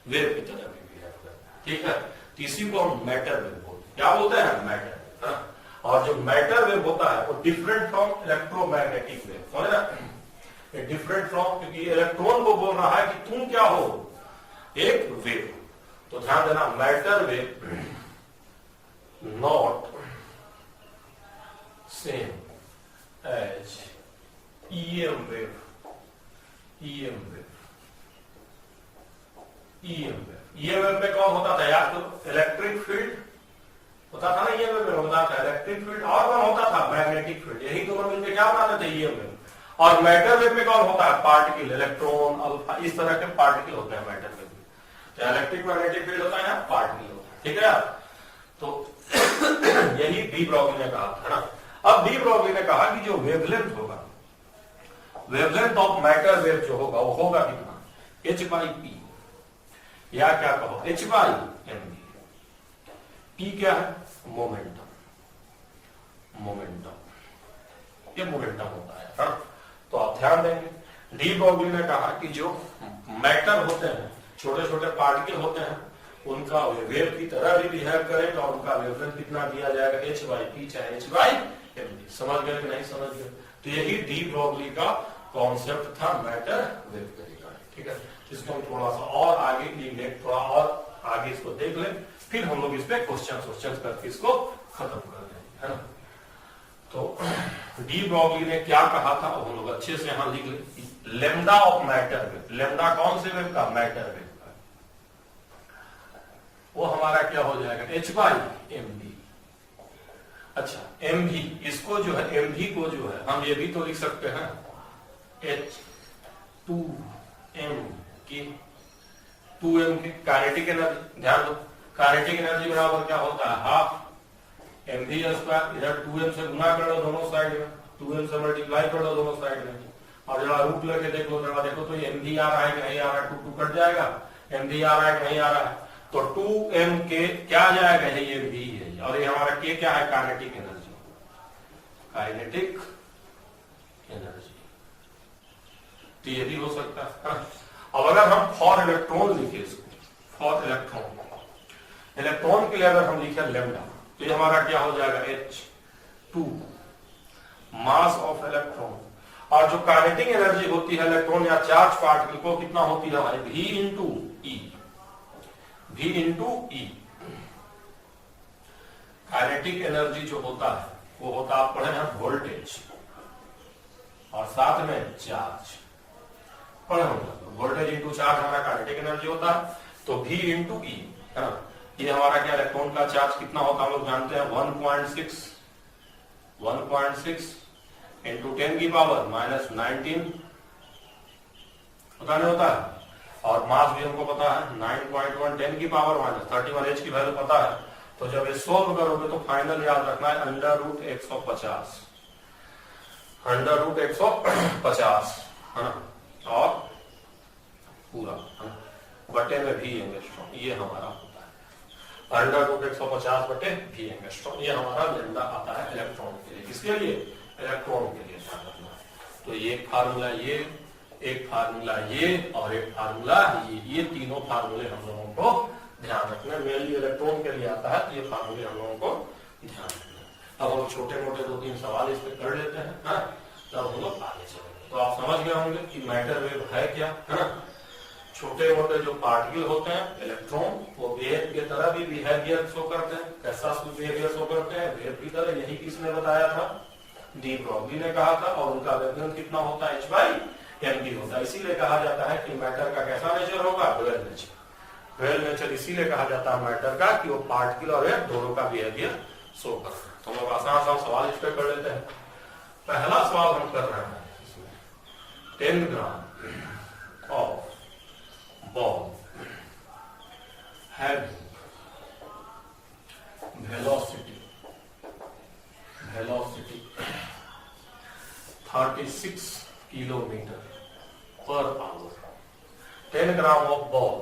वेव की तरह भी बिहेव करते हैं। ठीक है, तो इसी को हम मैटर वेव बोलते हैं। क्या बोलते हैं? मैटर। और जो मैटर वेव होता है वो डिफरेंट फ्रॉम इलेक्ट्रोमैग्नेटिक वेव, समझ रहे? डिफरेंट फ्रॉम, क्योंकि इलेक्ट्रॉन को बोल रहा है कि तुम क्या हो? एक वेव। तो ध्यान देना, matter wave not same as EM wave, EM wave, EM wave. EM wave में कौन होता था यार? तो इलेक्ट्रिक फील्ड होता था ना, ईएम वेव में होता था इलेक्ट्रिक फील्ड, और कौन होता था? Magnetic field. यही दोनों मिलकर क्या बनाते थे? EM wave. और मैटर वेव में कौन होता है? पार्टिकल, इलेक्ट्रॉन, अल्फा, इस तरह के पार्टिकल होते हैं मैटर वेव में। तो इलेक्ट्रिक मैग्नेटिक फील्ड होता है, पार्टिकल होता है। ठीक है, तो यही डी ब्रॉगली ने कहा था ना। अब डी ब्रॉगली ने कहा कि जो वेवलेंथ होगा, वेवलेंथ ऑफ मैटर वेव जो होगा वो होगा कितना? h/p, या क्या कहो h/mv। p क्या है? मोमेंटम, मोमेंटम, ये मोमेंटम होता है। तो आप ध्यान देंगे, डी ब्रॉगली ने कहा कि जो मैटर होते हैं, छोटे छोटे पार्टिकल होते हैं, उनका वेव की तरह भी बिहेव करेगा और उनका वेवलेंथ कितना दिया जाएगा? h/p चाहे h/mv। समझ गए कि नहीं समझ गए? तो यही डी ब्रॉगली का कॉन्सेप्ट था मैटर वेव के रिगार्डिंग। ठीक है, इसको हम थोड़ा सा और आगे लेंगे, थोड़ा और आगे इसको देख लें, फिर हम लोग इस पे क्वेश्चन करके इसको खत्म कर देंगे, है ना। तो डी ब्रॉगली ने क्या कहा था हम लोग अच्छे से यहां लिख लें। Lambda of matter wave, lambda कौन से वेव का? मैटर वेव का। वो हमारा क्या हो जाएगा? h/mv। अच्छा, mv, इसको जो है, mv को जो है हम ये भी तो लिख सकते हैं h2m की, 2m की काइनेटिक एनर्जी। ध्यान दो, काइनेटिक एनर्जी बराबर क्या होता है? Half mv²। इधर 2m से गुना कर लो दोनों साइड में, 2m से मल्टीप्लाई कर लो दोनों साइड में, और जरा रूट लेके देख लो, जरा देखो तो ये mv आ रहा है कि नहीं आ रहा है? 2 कट जाएगा, mv आ रहा है कि नहीं आ रहा है? तो 2m के क्या आ जाएगा? ये v है, और ये हमारा k क्या है? Kinetic energy, kinetic energy. तो ये भी हो सकता है। अब अगर हम फॉर इलेक्ट्रॉन लिखे इसको, फॉर इलेक्ट्रॉन, इलेक्ट्रॉन के लिए अगर हम लिखे लेमडा, तो ये हमारा क्या हो जाएगा? h2, mass of electron. और जो काइनेटिक एनर्जी होती है इलेक्ट्रॉन या चार्ज पार्टिकल को, कितना होती है हमारी? v इंटू ई, v इंटू ई। काइनेटिक एनर्जी जो होता है वो होता है, आप पढ़े हैं वोल्टेज और साथ में चार्ज पढ़े होंगे। वोल्टेज इंटू चार्ज हमारा काइनेटिक एनर्जी होता है। तो V इंटू ई है ना, ये हमारा क्या इलेक्ट्रॉन का चार्ज कितना होता है हम लोग जानते हैं 1.6 इंटू 10 की पावर माइनस 19 पता नहीं होता है। और मास भी हमको पता है 9.1 10 की पावर माइनस 31 H की वैल्यू पता है। तो जब ये सोल्व करोगे तो फाइनल याद रखना है √150 √150 है ना, और पूरा बटे में V एंगस्ट्रॉम, ये हमारा होता है √150 बटे V एंगस्ट्रॉम, ये हमारा लेमडा आता है इलेक्ट्रॉन के लिए। किसके लिए? इलेक्ट्रॉन के लिए ध्यान रखना। तो एक फार्मूला ये, एक फार्मूला ये और एक फार्मूला ये तीनों फार्मूले हम लोगों को ध्यान रखना। मेनली इलेक्ट्रॉन के लिए आता है, ये फार्मूले हम लोगों को ध्यान रखना। अब हम छोटे मोटे 2-3 सवाल इस पे कर लेते हैं ना, तब हम लोग आगे चलेंगे। तो आप समझ गए होंगे कि मैटर वेव है क्या, है ना। छोटे मोटे जो पार्टिकल होते हैं इलेक्ट्रॉन, वो वेव की तरह भी बिहेवियर शो करते हैं। कैसा बिहेवियर शो करते हैं? वेव की तरह। यही किसने बताया था? डी ब्रॉगली ने कहा था। और उनका वेवलेंथ कितना होता है? h/mv होता है। इसीलिए कहा जाता है कि मैटर का कैसा नेचर होगा? Dual nature. डुअल नेचर इसीलिए कहा जाता है मैटर का कि वो पार्टिकल और वेव दोनों का बिहेवियर शो करता है। तो हम लोग आसान सवाल इस पे कर लेते हैं। पहला सवाल हम कर रहे हैं 10 gram of ball having velocity 36 kilometer per hour. 10 gram of ball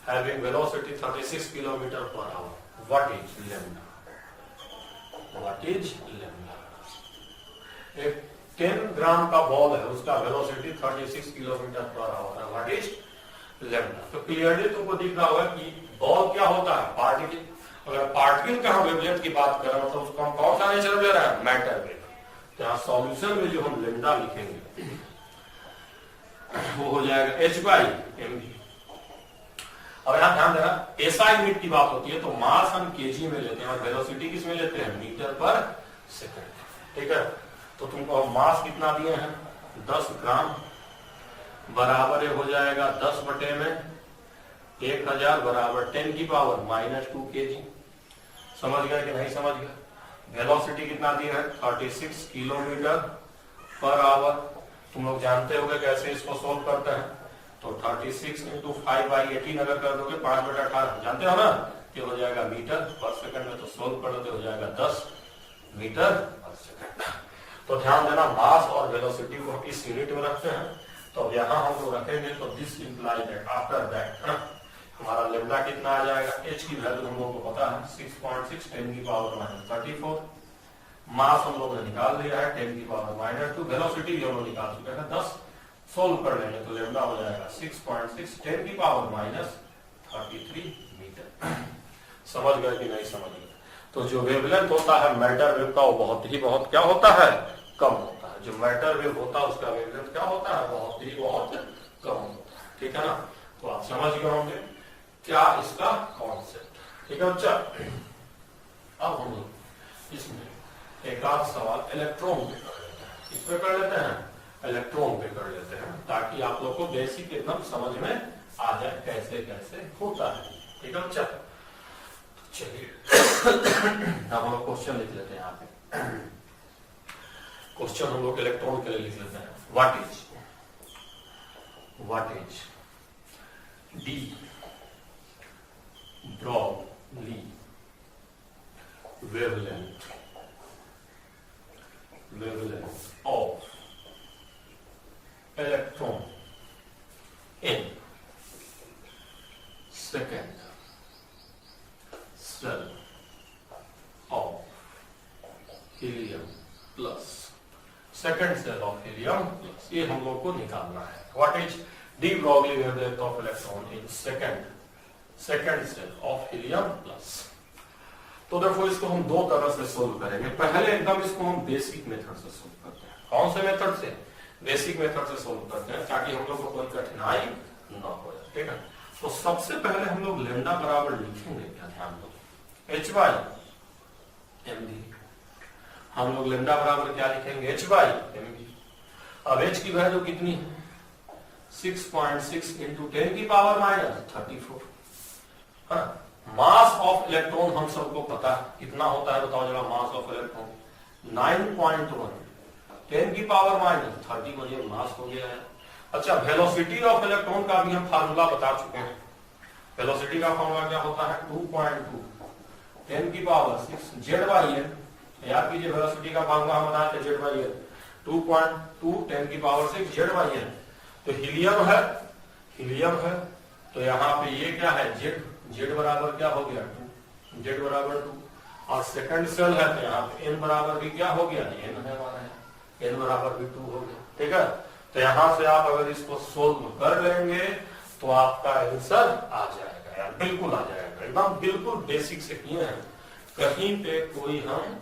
having velocity 36 kilometer per hour. What is lambda? What is lambda? एक 10 ग्राम का बॉल है, उसका वेलोसिटी 36 किलोमीटर पर आवर है। What is lambda? तो क्लियरली तुमको दिख रहा होगा कि बॉल क्या होता है? पार्टिकल। अगर पार्टिकल का हम वेवलेंथ की बात करें तो उसको हम कौन सा नेचर ले रहे हैं? Matter wave. तो यहाँ सॉल्यूशन में जो हम लैम्डा लिखेंगे वो हो जाएगा h/mv। और यहाँ ध्यान देना एसआई यूनिट की बात होती है तो मास हम केजी में लेते हैं और वेलोसिटी किस में लेते हैं? मीटर पर सेकंड। ठीक है, तो तुमको मास कितना दिए हैं? 10 ग्राम बराबर हो जाएगा 10 बटे में 1000 बराबर 10 की पावर -2 kg। समझ गए कि नहीं समझ गए? वेलोसिटी कितना दिया है? 36 किलोमीटर पर आवर। तुम लोग जानते होगे कैसे इसको सोल्व करते हैं। तो 36 इंटू 5/18 अगर कर दोगे 5/18 जानते हो ना, ये हो जाएगा मीटर पर सेकंड में। तो सोल्व कर दो हो जाएगा 10 मीटर पर सेकंड। तो ध्यान देना मास और वेलोसिटी को इस यूनिट में रखते हैं। तो यहाँ हम लोग रखेंगे तो this imply that after that हमारा लेमडा कितना आ जाएगा? h की वैल्यू हम लोग को पता है 6.6 10 की पावर -34। मास हम लोग ने निकाल लिया है 10 की पावर -2। वेलोसिटी भी हम लोग निकाल चुके हैं 10। सोल्व कर लेंगे तो लेमडा हो जाएगा 6.6 10 की पावर -33 मीटर। समझ गए कि नहीं समझ गए? तो जो वेवलेंथ होता है मैटर वेव का वो बहुत क्या होता है? कम होता है। जो मैटर वेव होता है उसका वेवलेंथ क्या होता है? बहुत कम होता है। ठीक है ना? तो आप समझ गए होंगे क्या इसका कॉन्सेप्ट। ठीक है बच्चा, अब हम लोग इसमें एक आध सवाल इलेक्ट्रॉन पे कर लेते हैं। इस पे कर लेते हैं, इलेक्ट्रॉन पे कर लेते हैं, ताकि आप लोग को बेसिक एकदम समझ में आ जाए कैसे कैसे होता है। ठीक है बच्चा, चलिए अब हम लोग क्वेश्चन लिख लेते हैं। यहाँ पे क्वेश्चन हम लोग इलेक्ट्रॉन के लिए लिख लेते हैं। What is de Broglie wavelength of electron in second cell of helium plus second cell of helium plus ये हम लोग को निकालना है। What is de Broglie wavelength of electron in second cell of helium plus? तो देखो इसको हम दो तरह से सोल्व करेंगे। पहले एकदम इसको हम बेसिक मेथड से सोल्व करते हैं। कौन से मेथड से? बेसिक मेथड से सोल्व करते हैं, ताकि हम लोग को कोई कठिनाई न हो जाए। ठीक है, तो सबसे पहले हम लोग लेमडा बराबर लिखेंगे क्या? ध्यान दो, h/mv mb। हम लोग लेमडा बराबर क्या लिखेंगे, h बाई mb। अब h की वैल्यू कितनी है, 6.6 इंटू 10 की पावर माइनस 34। हाँ, मास ऑफ इलेक्ट्रॉन हम सबको पता है कितना होता है, बताओ जरा मास ऑफ इलेक्ट्रॉन 9.1, 10 की पावर माइनस 30 मुझे मास हो गया है। अच्छा, वेलोसिटी ऑफ इलेक्ट्रॉन का भी हम फार्मूला बता चुके हैं। वेलोसिटी का फार्मूला क्या होता है, 2.2 10 की पावर 6 जेड बाई एन। याद कीजिए, वेलोसिटी का फार्मूला हम बनाते जेड बाई एन, 2.2 10 की पावर 6 जेड बाई एन। तो हीलियम है, तो यहाँ पे ये क्या है, जेड बराबर क्या हो गया 2, जेड बराबर 2। और सेकंड सेल है तो यहाँ पे एन बराबर भी क्या हो गया, एन है हमारा, एन बराबर भी 2 हो गया। ठीक है, तो यहां से आप अगर इसको सोल्व कर लेंगे तो आपका आंसर आ जाएगा यार, बिल्कुल आ जाएगा, एकदम बिल्कुल बेसिक से किए हैं, कहीं पे कोई हम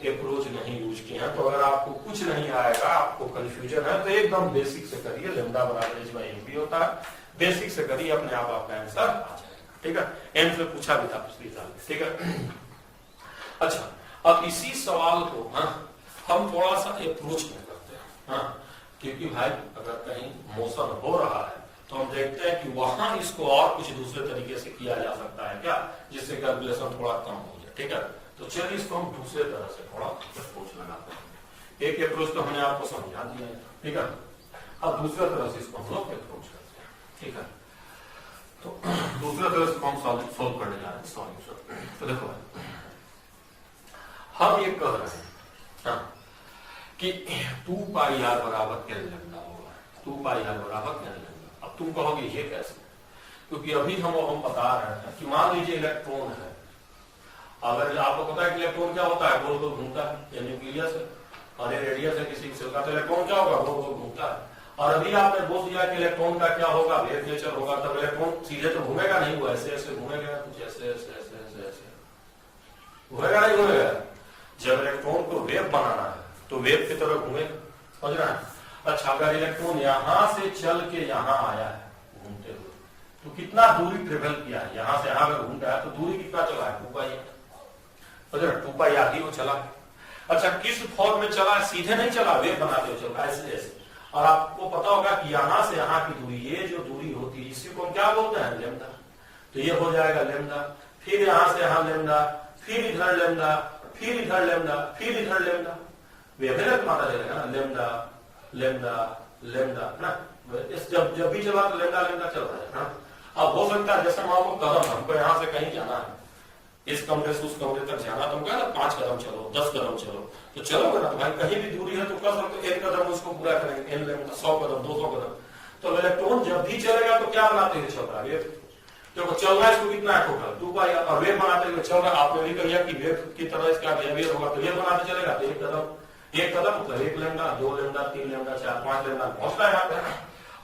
अप्रोच नहीं यूज किए हैं। तो अगर आपको कुछ नहीं आएगा, आपको कंफ्यूजन है, तो एकदम बेसिक से करिए, लेमडा बराबर एच बाई एमपी होता है, बेसिक से करिए, अपने आप आपका आंसर आ जाएगा। ठीक है, एम से पूछा भी था पिछली साल। ठीक है, अच्छा, अब इसी सवाल को हम थोड़ा सा अप्रोच में करते हैं, क्योंकि भाई अगर कहीं मोशन हो रहा है तो हम देखते हैं कि वहां इसको और कुछ दूसरे तरीके से किया जा सकता है क्या, जिससे कैलकुलेशन थोड़ा कम हो जाए। ठीक है, तो चलिए इसको हम दूसरे तरह से थोड़ा अप्रोच लगाते हैं। एक अप्रोच तो हमने आपको समझा दिया है, ठीक है, अब दूसरे तरह से इसको हम लोग अप्रोच करते हैं। ठीक है, तो दूसरे तरह से हम सॉल्व करने जा रहे हैं सॉल्यूशन। तो देखो हम ये कह रहे हैं कि 2 पाई आर बराबर एल लेमडा होगा, 2 पाई आर बराबर एल लेमडा। अब तुम कहोगे ये कैसे, क्योंकि अभी हम बता रहे हैं कि मान लीजिए इलेक्ट्रॉन है, अगर आपको पता है कि इलेक्ट्रॉन क्या होता है, गोल गोल घूमता है, या न्यूक्लियस है और ये रेडियस है किसी सेल का, तो इलेक्ट्रॉन क्या होगा, गोल गोल घूमता है। और अभी आपने बोल दिया कि इलेक्ट्रॉन का क्या होगा, वेव नेचर होगा, तब इलेक्ट्रॉन सीधे तो घूमेगा नहीं, वो ऐसे ऐसे घूमेगा, कुछ ऐसे ऐसे ऐसे ऐसे ऐसे घूमेगा, नहीं घूमेगा। जब इलेक्ट्रॉन को वेव बनाना है तो वेव की तरह घूमेगा, समझ रहे हैं। अच्छा, अगर इलेक्ट्रॉन यहां से चल के यहां आया है घूमते हुए, तो कितना दूरी ट्रेवल किया है, यहां से यहां अगर घूम रहा है तो दूरी कितना चला है, 2 पाई, समझ रहे, 2 पाई आधी वो चला। अच्छा, किस फॉर्म में चला, सीधे नहीं चला, वेव बनाते हुए चला, ऐसे ऐसे। और आपको पता होगा कि यहां से यहां की दूरी, ये जो दूरी होती है इसी को हम क्या बोलते हैं, लेमडा। तो ये हो जाएगा लेमडा, फिर यहां से यहां लेमडा, फिर इधर लेमडा, फिर इधर लेमडा, फिर इधर लेमडा, वेवलेंथ माना जाएगा ना, लेमडा लेमडा लेमडा ना। जब भी चला तो लेमडा लेमडा चल रहा है। अब हो सकता है जैसे मान लो कदम, हमको यहाँ से कहीं जाना है, इस कमरे से उस कमरे तक जाना, तुम कहे ना 5 कदम चलो, 10 कदम चलो, तो चलोगे ना, तो भाई कहीं भी दूरी है तो कर सकते, 1 कदम उसको पूरा करेंगे, एन लेमडा, 100 कदम 200 कदम। तो इलेक्ट्रॉन जब भी चलेगा तो क्या बनाते हुए चल रहा है, वेव। देखो चल रहा है, इसको कितना है टोटल 2 पाई, और वेव बनाते हुए चल रहा है। आपने भी कहिए कि वेव की तरह इसका बिहेवियर होगा, तो वेव बनाते चलेगा, तो 1 कदम मतलब 1 लेमडा, 2 लेमडा, 3 लेमडा, 4 5 लेमडा पहुंच रहा है यहाँ पे।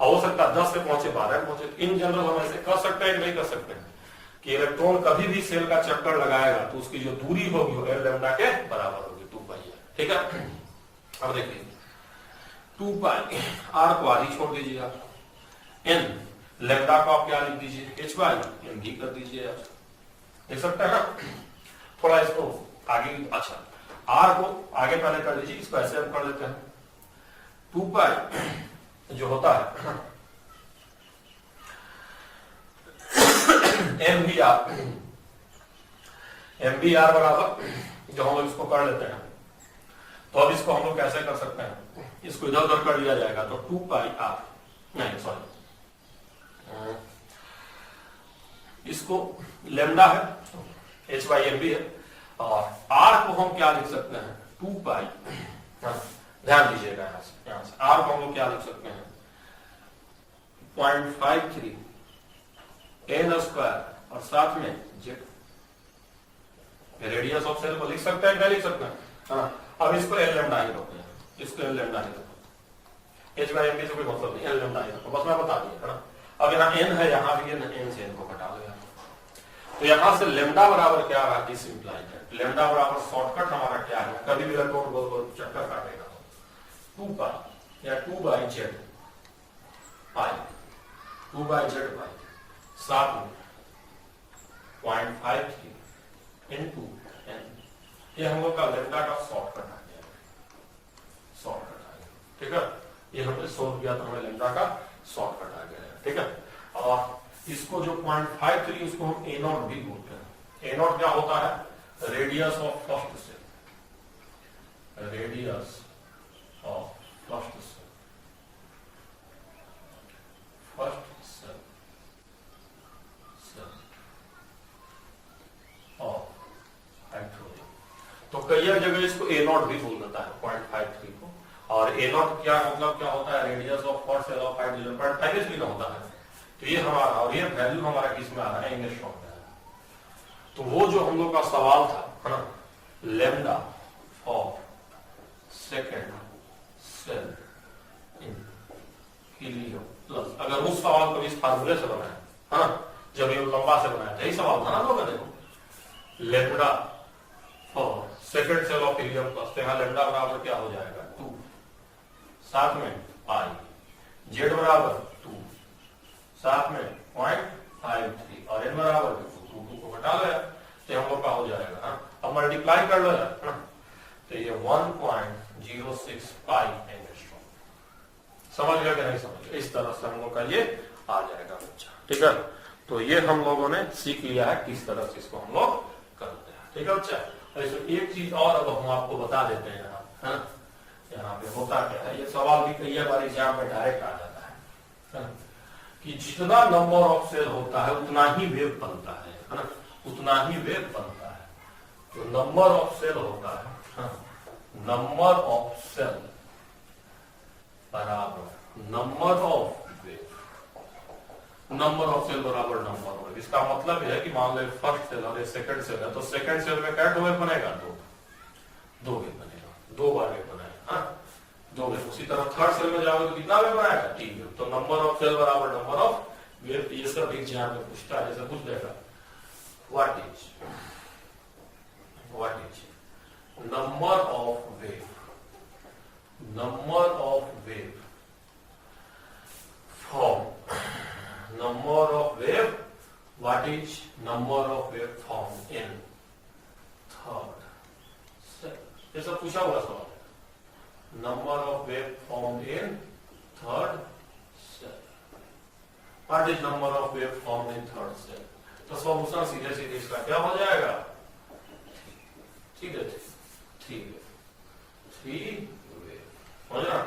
हो सकता है 10 से पहुंचे, 12 पहुंचे। इन जनरल हम ऐसे कर सकते हैं, नहीं कर सकते हैं कि इलेक्ट्रॉन कभी भी सेल का चक्कर लगाएगा तो उसकी जो दूरी होगी वो एल लेमडा के बराबर होगी, 2 पाई। ठीक है, अब देखिए 2 पाई आर को आधी छोड़ दीजिएगा, एन लेमडा को आप क्या लिख दीजिए, एच बाई एम भी कर दीजिए, आप देख सकते हैं ना। थोड़ा इसको आगे, अच्छा आर को आगे पहले कर दीजिए, इसको ऐसे हम कर लेते हैं, 2 पाई जो होता है एम बी आर बराबर, जो हम लोग इसको कर लेते हैं, तो अब इसको हम लोग कैसे कर सकते हैं, इसको इधर उधर कर लिया जाएगा, तो 2 पाई आर, नहीं सॉरी, इसको लेमडा है, एच बाई एम बी है, और आर को हम क्या लिख सकते हैं, 2 पाई, ध्यान दीजिएगा यहां से आर को हम लोग क्या लिख सकते हैं, 0.53 एन स्क्वायर, और साथ में जेड, रेडियस ऑफ सेल को लिख सकते हैं, क्या लिख सकते हैं, हाँ। अब इसको एल लेमडा ही रखते हैं, इसको एल लेमडा ही रखो, एच बाई एम बी से कोई मतलब नहीं, एल लेमडा ही रखो, बस मैं बता दिया है ना। अब यहाँ एन है, यहाँ भी एन से एन को घटा दो, तो यहां से लेमडा बराबर क्या रहा, दिस इंप्लाइड दैट लेमडा बराबर शॉर्टकट हमारा क्या है, कभी भी इलेक्ट्रॉन गोल गोल चक्कर काटेगा, 2 पाई या 2 by Z pi, 2 by Z pi, साथ में 0.53 इंटू एन, ये हम लोग का लेमडा का शॉर्टकट आ गया, शॉर्टकट आ गया, ठीक है। ये हमने सोल्व किया तो हमें लेमडा का शॉर्टकट आ गया, ठीक है। और इसको जो 0.53 उसको हम ए नॉट भी बोलते हैं। ए नॉट क्या होता है? Radius of first shell, radius of first shell, first shell of hydrogen. तो कई जगह इसको ए नॉट भी बोल देता है 0.53 को। और ए नॉट क्या मतलब क्या होता है? Radius of first shell of hydrogen 0.53 का होता है। तो ये हमारा, और ये वैल्यू हमारा किस में आ रहा है? एंगस्ट्रॉम में। तो वो जो हम लोग का सवाल था, है ना, lambda of second shell in helium plus, अगर उस सवाल को इस फार्मूले से बनाया, हाँ, जब ये लंबा से बनाया था, यही सवाल था ना लोगों, देखो lambda for second shell of helium plus, यहाँ लेमडा बराबर क्या हो जाएगा? 2, साथ में पाई, जेड बराबर 2, साथ में 0.53 और एन बराबर 2 को घटा लो यार, तो हम लोग का हो जाएगा, हाँ। अब मल्टीप्लाई कर लो यार, हाँ। तो ये 1.06 पाई एंगस्ट्रॉम। समझ गया कि नहीं समझ गया? इस तरह से हम लोग का ये आ जाएगा बच्चा, ठीक है। तो ये हम लोगों ने सीख लिया है किस तरह से इसको हम लोग करते हैं, ठीक है बच्चा। ऐसे एक चीज और अब हम आपको बता देते हैं यहाँ, है ना, यहाँ पे होता क्या है, ये सवाल भी कई बार एग्जाम में डायरेक्ट आ जाता है कि जितना नंबर ऑफ सेल होता है उतना ही वेव बनता है ना, उतना ही वेव बनता है। तो नंबर ऑफ सेल होता है, नंबर ऑफ सेल बराबर number of wave, number of shell बराबर नंबर ऑफ वेव। इसका मतलब है कि मान लो फर्स्ट सेल और सेकंड सेल है, तो सेकंड सेल में क्या वेव बनेगा? दो वेव बनेगा, 2 बार वेव बनेगा, हाँ, 2 वेव। उसी तरह थर्ड सेल में जाओगे तो कितना वेव बनाएगा? 3 वेव। तो नंबर ऑफ सेल बराबर नंबर ऑफ वेव। ये सब एग्जाम में पूछता है, जैसे पूछ देगा what is number of wave, number of wave form, number of wave, what is number of wave form in third shell. ये सब पूछा हुआ सवाल है। Number of wave form in third shell, what is number of wave form in third shell. तो solution सीधे सीधे इसका क्या हो जाएगा? ठीक है, 3 वेव हो जाएगा।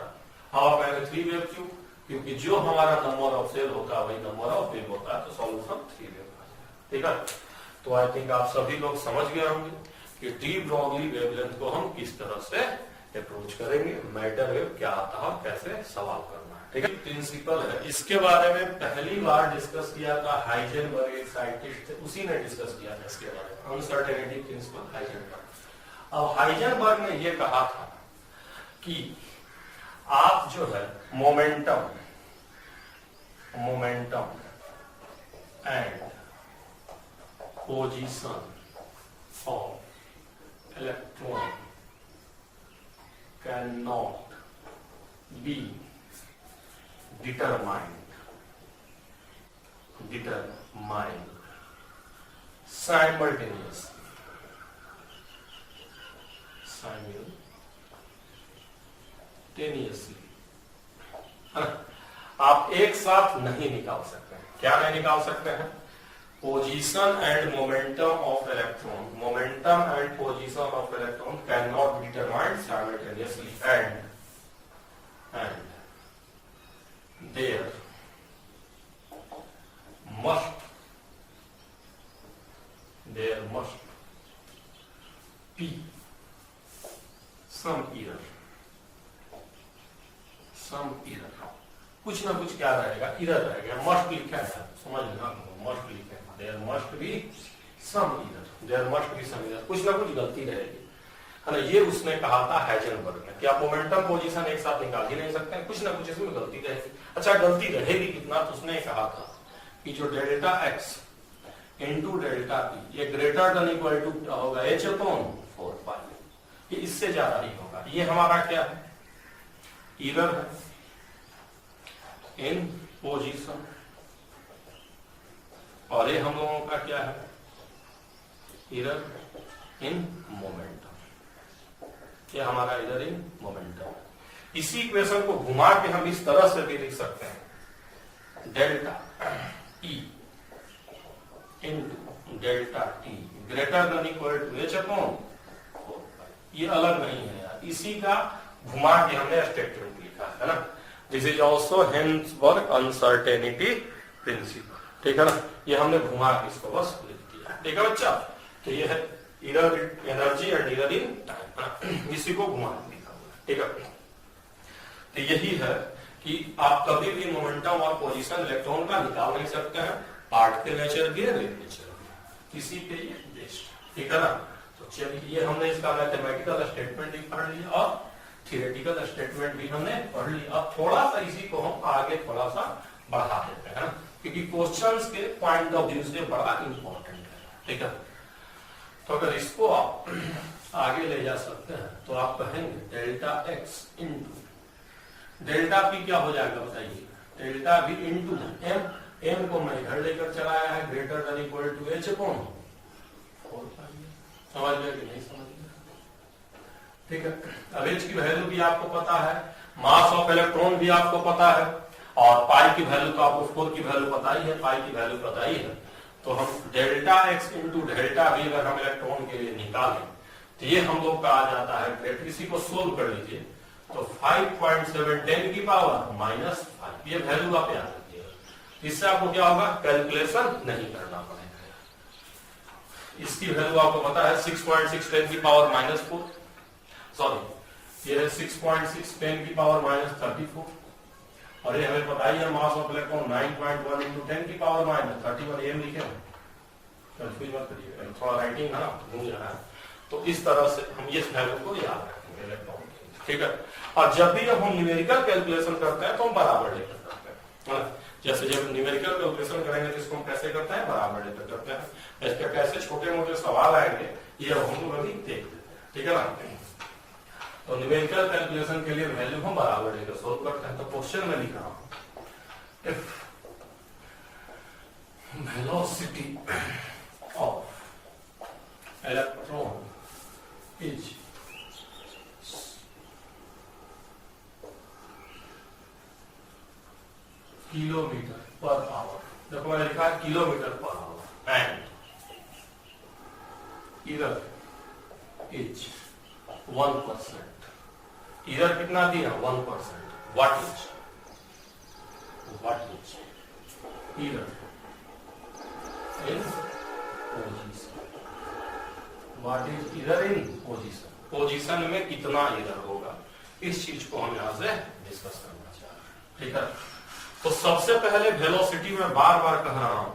हाँ, पहले 3 वेव क्यों? क्योंकि जो हमारा नंबर ऑफ सेल होता है वही नंबर ऑफ वेव होता है, तो सॉल्यूशन 3 वेव आ जाएगा, ठीक है। तो आई थिंक आप सभी लोग समझ गए होंगे कि डी ब्रॉगली वेवलेंथ को हम किस तरह से अप्रोच करेंगे, मैटर वेव क्या आता है, कैसे सवाल करना है, ठीक है। प्रिंसिपल है, इसके बारे में पहली बार डिस्कस किया था हाइजेनबर्ग, एक साइंटिस्ट थे, उसी ने डिस्कस किया था इसके बारे में, अनसर्टेनिटी प्रिंसिपल हाइजेनबर्ग। अब हाइजेनबर्ग ने यह कहा था कि आप जो है momentum and position of electron can not be determined simultaneously, आप एक साथ नहीं निकाल सकते हैं। क्या नहीं निकाल सकते हैं? Position and momentum of electron, momentum and position of electron can not be determined simultaneously and there must be some error, कुछ ना कुछ क्या रहेगा? इरर रहेगा। मस्ट लिखा है, समझ लेना, मस्ट लिखा है, there must be some error, there must be some error, कुछ ना कुछ गलती रहेगी, है ना। ये उसने कहा था हाइजेनबर्ग ने कि आप मोमेंटम पोजीशन एक साथ निकाल ही नहीं सकते हैं, कुछ ना कुछ इसमें गलती रहेगी। अच्छा, गलती रहेगी कितना? तो उसने कहा था कि जो delta X into delta P ये ग्रेटर देन इक्वल टू क्या होगा? h/4 पाई, ये इससे ज्यादा ही होगा। ये हमारा क्या है? इरर है इन पोजीशन, और ये हम लोगों का क्या है? Error in momentum. ये हमारा इधर इन मोमेंटम। इसी इक्वेशन को घुमा के हम इस तरह से भी लिख सकते हैं, delta E into delta T greater than equal to H upon, ये अलग नहीं है यार, इसी का घुमा के हमने स्टेटमेंट लिखा है ना। This is also Heisenberg uncertainty principle, ठीक है ना। ये हमने घुमा के इसको बस लिख दिया, ठीक है बच्चा। तो ये है इधर एनर्जी एंड इधर इन टाइम, इसी को घुमा के लिखा हुआ है, ठीक है। तो यही है कि आप कभी भी मोमेंटम और पोजीशन इलेक्ट्रॉन का निकाल नहीं सकते हैं, पार्ट के नेचर भी है, रेट नेचर भी, किसी पे ये बेस्ड, ठीक है ना। तो चलिए ये हमने इसका मैथमेटिकल स्टेटमेंट भी पढ़ लिया और थियोरेटिकल स्टेटमेंट भी हमने पढ़ लिया। अब थोड़ा सा इसी को हम आगे थोड़ा सा बढ़ा देते हैं, क्योंकि क्वेश्चंस के पॉइंट ऑफ व्यू से बड़ा इंपॉर्टेंट है, ठीक है। तो अगर इसको आप आगे ले जा सकते हैं तो आप कहेंगे delta X into delta P क्या हो जाएगा बताइए, delta V into M, M को मैं इधर लेकर चलाया है, greater than equal to H upon 4 pi. समझ गए कि नहीं समझ गए, ठीक है। अब एच की वैल्यू भी आपको पता है, मास ऑफ इलेक्ट्रॉन भी आपको पता है, और पाई की वैल्यू तो आपको 4 की वैल्यू पता ही है, पाई की वैल्यू पता ही है। तो हम delta X into delta we अगर हम इलेक्ट्रॉन के लिए निकालें तो ये हम लोग का आ जाता है ग्रेटर, इसी को सोल्व कर लीजिए तो 5.7 10 की पावर माइनस 5, ये वैल्यू आप याद रखिएगा। इससे आपको क्या होगा, कैलकुलेशन नहीं करना पड़ेगा। इसकी वैल्यू आपको पता है 6.6 10 की पावर माइनस 4, सॉरी ये है 6.6 10 की पावर माइनस 34, और ये हमें पता ही है मास ऑफ इलेक्ट्रॉन 9.1 इंटू 10 की पावर माइनस 31, एम लिखे कंफ्यूज मत करिएगा, थोड़ा राइटिंग है ना भूल जाना है। तो इस तरह से हम इस वैल्यू को याद रखेंगे इलेक्ट्रॉन की, ठीक है। और जब भी हम न्यूमेरिकल कैलकुलेशन करते हैं तो हम बराबर लेकर करते हैं, जैसे जब न्यूमेरिकल कैलकुलेशन करेंगे तो इसको हम कैसे करते हैं, बराबर लेकर करते हैं। इसके कैसे छोटे मोटे सवाल आएंगे ये हम लोग अभी देख लेते हैं, ठीक है ना। तो न्यूमेरिकल कैलकुलेशन के लिए वैल्यू हम बराबर लेकर सोल्व करते हैं। तो क्वेश्चन में लिख रहा हूं, if velocity of electron is kilometre per hour, देखो मैंने लिखा है किलोमीटर पर आवर, एंड इधर इज 1%, इधर कितना दिया 1%, व्हाट इज इधर इन पोजीशन, व्हाट इज इधर इन पोजीशन, पोजीशन में कितना इधर होगा, इस चीज को हम यहां से डिस्कस करना चाह रहे हैं, ठीक है। तो सबसे पहले वेलोसिटी में बार बार कह रहा हूं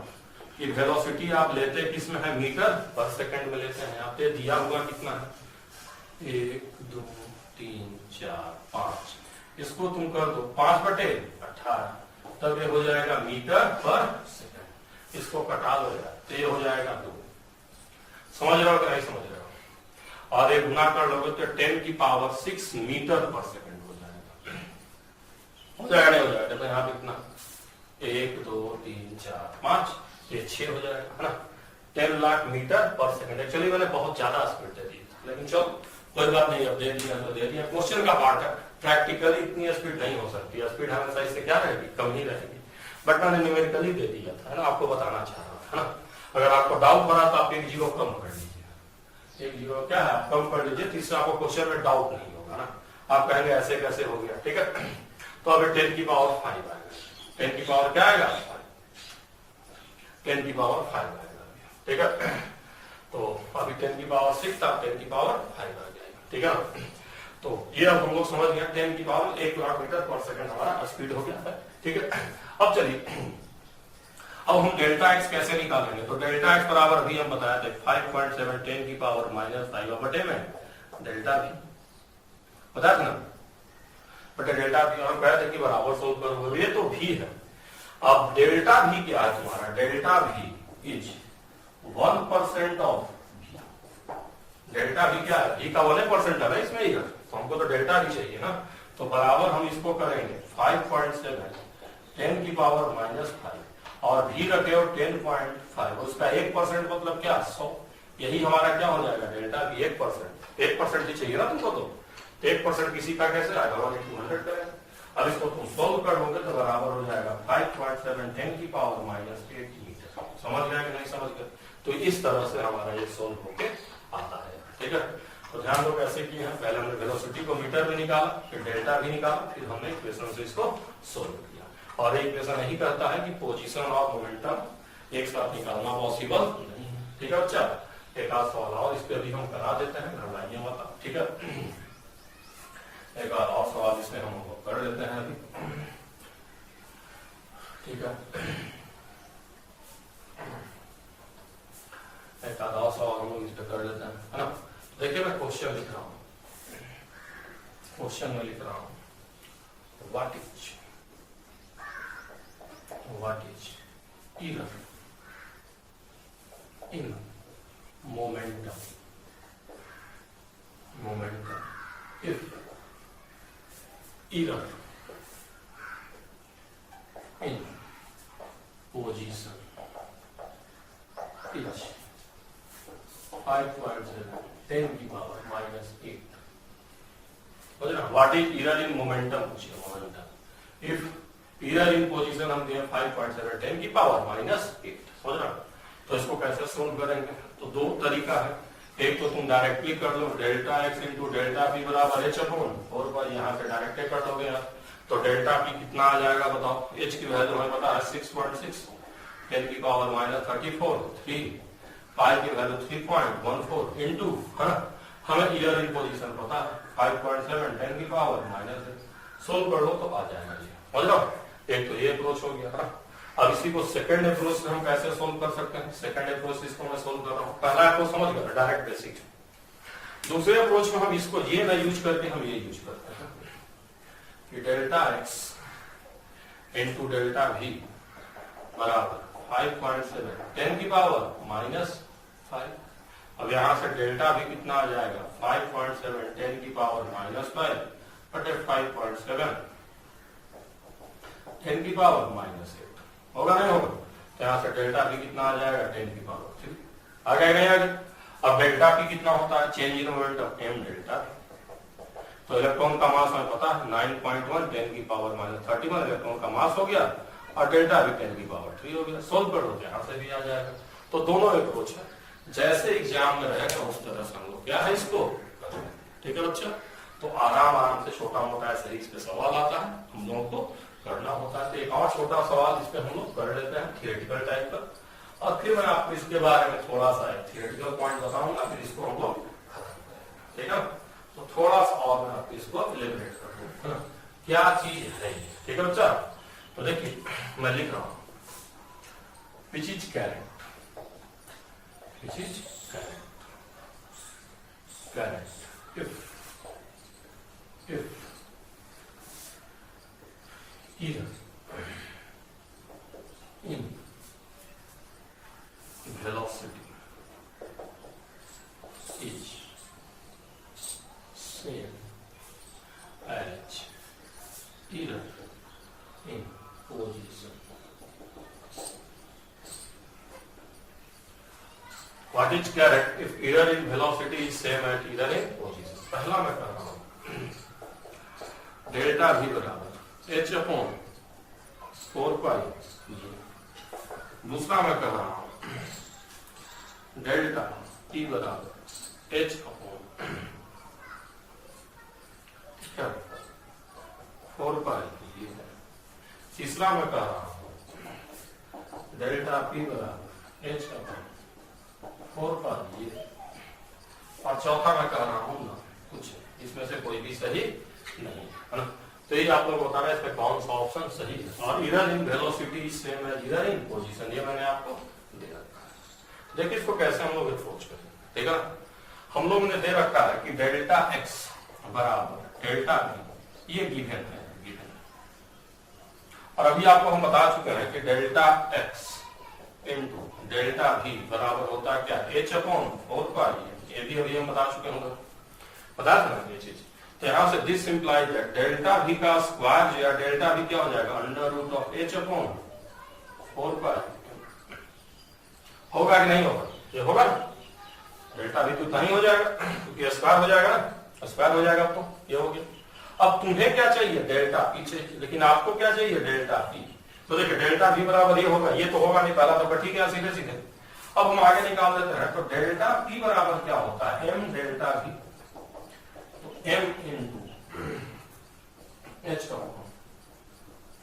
कि वेलोसिटी आप लेते किस में है, मीटर पर सेकंड में लेते हैं। आप पे दिया हुआ कितना है, 1 2 3 4 5, इसको तुम कर दो 5/18, तब ये हो जाएगा मीटर पर सेकंड। इसको कटा लो यार, तो ये हो जाएगा 2। समझ रहे हो कि नहीं समझ रहे हो, और ये गुना कर लोगे तो 10 की पावर 6 मीटर पर सेकंड हो जाएगा, हो जाएगा नहीं हो जाएगा। तो यहाँ पे कितना 1 2 3 4 5, ये 6 हो जाएगा, है ना। 10 लाख मीटर पर सेकंड। एक्चुअली मैंने बहुत ज्यादा स्पीड दे दी, लेकिन चलो कोई बात नहीं, अब दे दिया तो दे दिया, क्वेश्चन का पार्ट है। प्रैक्टिकली इतनी स्पीड नहीं हो सकती, स्पीड हमेशा इससे क्या रहेगी, कम ही रहेगी, बट मैंने न्यूमेरिकली दे दिया था, है ना, आपको बताना चाह रहा था, है ना। अगर आपको डाउट बना तो आप 1 जीरो कम कर लीजिए, 1 जीरो क्या है आप कम कर लीजिए, तीसरा आपको क्वेश्चन में डाउट नहीं होगा ना। आप कहेंगे ऐसे कैसे हो गया, ठीक है। तो अभी 10 की पावर 5 आएगा, 10 की पावर क्या आएगा 10 की पावर 5 आएगा, ठीक है। तो अभी 10 की पावर 6 था, 10 की पावर 5 आ जाएगा, ठीक है। तो ये अब हम लोग समझ गए 10 की पावर 1 लाख मीटर पर सेकंड हमारा स्पीड हो गया है, ठीक है। अब चलिए अब हम डेल्टा एक्स कैसे निकालेंगे। तो डेल्टा एक्स बराबर अभी हम बताया थे 5.7 10 की पावर -5 में डेल्टा भी बताया था ना, बट डेल्टा भी हम कहे थे कि बराबर सोल्व करो, ये तो भी है। अब डेल्टा भी क्या है तुम्हारा, डेल्टा भी इज 1% ऑफ, डेल्टा भी क्या है, भी का 1% है ना इसमें ही, तो हमको तो डेल्टा भी चाहिए ना। तो बराबर हम इसको करेंगे 5.7 10 की पावर -5 और भी रखे हो 10.5, उसका 1% मतलब क्या 100, यही हमारा क्या हो जाएगा डेल्टा भी 1%, 1% ही चाहिए ना तुमको। तो 1% किसी का कैसे आएगा 1/200 करेगा। अब इसको तुम सोल्व करोगे तो बराबर हो जाएगा 5.7 10 की पावर माइनस 8 मीटर। समझ गया कि नहीं समझ गए? तो इस तरह से हमारा ये सोल्व होके आता है। ठीक है, तो ध्यान दो कैसे किए हैं। पहले हमने वेलोसिटी को मीटर में निकाला, फिर डेल्टा भी निकाला, फिर हमने इक्वेशन से इसको सोल्व किया। और एक इक्वेशन यही कहता है कि पोजीशन और मोमेंटम एक साथ निकालना पॉसिबल नहीं है। ठीक है बच्चा, एक आध सवाल और इस पे अभी हम करा देते हैं, घबराइए मत। ठीक है, एक और सवाल इसमें हम कर लेते हैं अभी। ठीक है, एक आधा और सवाल हम लोग इस पे कर लेते हैं, है ना। देखिए मैं क्वेश्चन लिख रहा हूं, क्वेश्चन में लिख रहा हूं what is error in momentum if error in position is 5.7 10 की power minus 8। What is error in momentum पूछिए, momentum. If error in position हम दिए 5.7 10 की पावर माइनस 8। समझ रहा, तो इसको कैसे सोल्व करेंगे? तो दो तरीका है। एक तो तुम डायरेक्टली कर लो, delta X into delta P बराबर एच अपॉन 4 पाई, यहाँ से डायरेक्टली कर दोगे यार। तो डेल्टा पी कितना आ जाएगा बताओ? एच की वैल्यू हमें पता है 6.6 10 की पावर माइनस 34 3 पाई की वैल्यू 3.14 इंटू हमें error in position पता है 5.7 10 की पावर माइनस। सोल्व कर लो तो आ जाएगा ये। समझ लो, एक तो ये अप्रोच हो गया। अब इसी को सेकंड अप्रोच से हम कैसे सोल्व कर सकते हैं? सेकंड अप्रोच इसको मैं सोल्व कर रहा हूं। पहला अप्रोच समझ गए, डायरेक्ट बेसिक। दूसरे अप्रोच में हम इसको ये ना यूज करके हम ये यूज करते हैं कि delta X into delta we बराबर 5.7 10 की पावर माइनस 5। अब यहां से डेल्टा भी कितना आ जाएगा 5.7 10 की पावर माइनस 5 बटे 5.7 10 की पावर माइनस 8 होगा नहीं होगा? तो यहाँ से डेल्टा भी कितना आ जाएगा 10 की पावर 3 आ जाएगा यार। अब डेल्टा पी कितना होता है? Change in momentum M delta. तो इलेक्ट्रॉन का मास हमें पता है 9.1 10 की पावर माइनस 31 इलेक्ट्रॉन का मास हो गया और डेल्टा भी 10 की पावर 3 हो गया। सोल्व कर दो, यहाँ से भी आ जाएगा। तो दोनों अप्रोच है, जैसे एग्जाम में रहेगा उस तरह से हम लोग क्या है इसको। ठीक है बच्चा, तो आराम से छोटा मोटा ऐसे ही इस पे सवाल आता है, हम लोगों को करना होता है। तो एक और छोटा सवाल इस पे हम लोग कर लेते हैं थियोरेटिकल टाइप का, और फिर मैं आपको इसके बारे में थोड़ा सा थियोरेटिकल पॉइंट बताऊंगा, फिर इसको हम लोग ठीक है। तो थोड़ा सा और मैं आपको इसको इलेबोरेट कर दूं क्या चीज है। ठीक है बच्चा, तो देखिए मैं लिख रहा हूं which is current if error in velocity is same as error in position, what is correct if error in velocity is same as error in position? पहला मैं कर रहा हूं डेल्टा भी बराबर एच अपॉन 4 पाई। दूसरा मैं कर रहा हूं डेल्टा टी बराबर एच अपॉन 4 पाई। तीसरा मैं कर रहा हूं डेल्टा पी बराबर एच अपॉन 4 पाई। और चौथा मैं कर रहा हूं ना कुछ, इसमें से कोई भी सही नहीं है ना। तो ये आप लोग बता रहे हैं इसमें कौन सा ऑप्शन सही है। और error in velocity is same as error in position, ये मैंने आपको दे रखा है। देखिए इसको कैसे हम लोग अप्रोच करें। ठीक है, हम लोग ने दे रखा है कि डेल्टा एक्स बराबर डेल्टा बी, ये गिवन है। और अभी आपको हम बता चुके हैं कि डेल्टा एक्स इंटू डेल्टा भी बराबर होता है क्या एच अपॉन 4 पाई। ये भी अभी हम बता चुके होंगे, बता देना ये चीज। तो यहां से दिस इंप्लाइज दैट डेल्टा भी का स्क्वायर या डेल्टा भी क्या हो जाएगा under root of H upon 4 pi. होगा कि नहीं होगा? ये होगा ना, डेल्टा भी तो नहीं हो जाएगा क्योंकि स्क्वायर हो जाएगा ना। स्क्वायर हो जाएगा। तो ये हो गया। अब तुम्हें क्या चाहिए, डेल्टा पी चाहिए, लेकिन आपको क्या चाहिए, डेल्टा पी। तो देखिए डेल्टा पी बराबर ये होगा, ये तो होगा नहीं पहला तो ठीक है सीधे सीधे। अब हम आगे निकाल देते हैं, तो डेल्टा पी बराबर क्या होता है, एम डेल्टा पी। तो एम इंटू एच का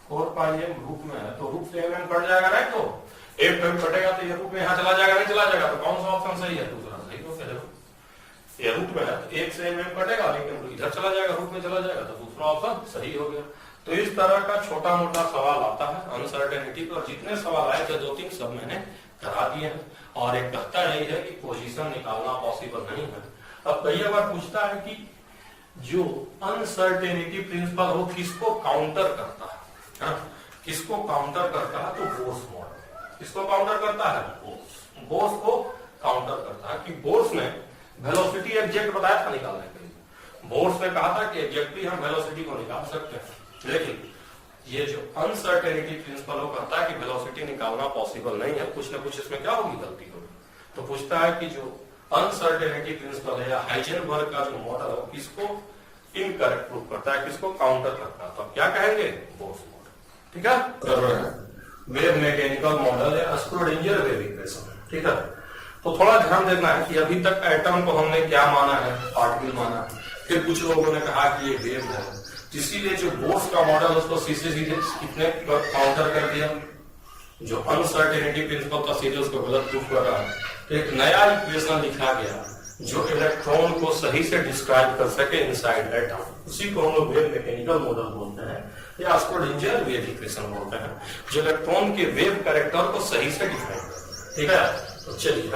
4 पाई एम रूट में है, तो रूट से एम कट जाएगा, राइट। तो एक टर्म कटेगा तो ये रूट में यहाँ चला जाएगा, नहीं चला जाएगा, तो कौन सा ऑप्शन सही है, दूसरा सही। तो देखो ये रूट में है तो एक से एम कटेगा, लेकिन इधर चला जाएगा, रूट में चला जाएगा, तो दूसरा ऑप्शन सही हो गया। तो इस तरह का छोटा मोटा सवाल आता है अनसर्टेनिटी पर। जितने सवाल आए थे 2-3 सब मैंने करा दिए हैं। और एक कहता यही है कि पोजीशन निकालना पॉसिबल नहीं है। अब कई बार पूछता है कि जो अनसर्टेनिटी प्रिंसिपल हो किसको काउंटर करता है, किसको काउंटर करता है, तो बोर्स मॉडल किसको काउंटर करता है, बोर्स को काउंटर करता है। कि बोर्स ने वेलोसिटी एग्जैक्ट बताया था निकालने के लिए, बोर्स ने कहा था कि एग्जैक्टली हम वेलोसिटी को निकाल सकते हैं, लेकिन ये जो अनसर्टेनिटी प्रिंसिपल वो कहता है कि वेलोसिटी निकालना पॉसिबल नहीं है, कुछ ना कुछ इसमें क्या होगी, गलती होगी। तो पूछता है कि जो अनसर्टेनिटी प्रिंसिपल है या हाइजेनबर्ग का जो मॉडल है किसको इनकरेक्ट प्रूव करता है, किसको काउंटर करता है, तो आप क्या कहेंगे, बोर्स मॉडल। ठीक है, कर रहे हैं वेव मैकेनिकल मॉडल या स्क्रोडिंजर वेव इक्वेशन। ठीक है, तो थोड़ा ध्यान देना है कि अभी तक एटम को हमने क्या माना है, पार्टिकल माना है, फिर कुछ लोगों ने कहा कि ये वेव है, इसीलिए जो बोर्स का मॉडल उसको सीधे सीधे कितने काउंटर कर दिया, जो अनसर्टेनिटी प्रिंसिपल का सीधे उसको गलत प्रूफ कर रहा है। तो एक नया इक्वेशन लिखा गया जो इलेक्ट्रॉन को सही से डिस्क्राइब कर सके इनसाइड एटम, उसी को हम लोग वेव मैकेनिकल मॉडल बोलते हैं या स्क्रोडिंजर वेव इक्वेशन बोलते हैं, जो इलेक्ट्रॉन के वेव कैरेक्टर को सही से डिफाइन करता है। ठीक है, तो चलिए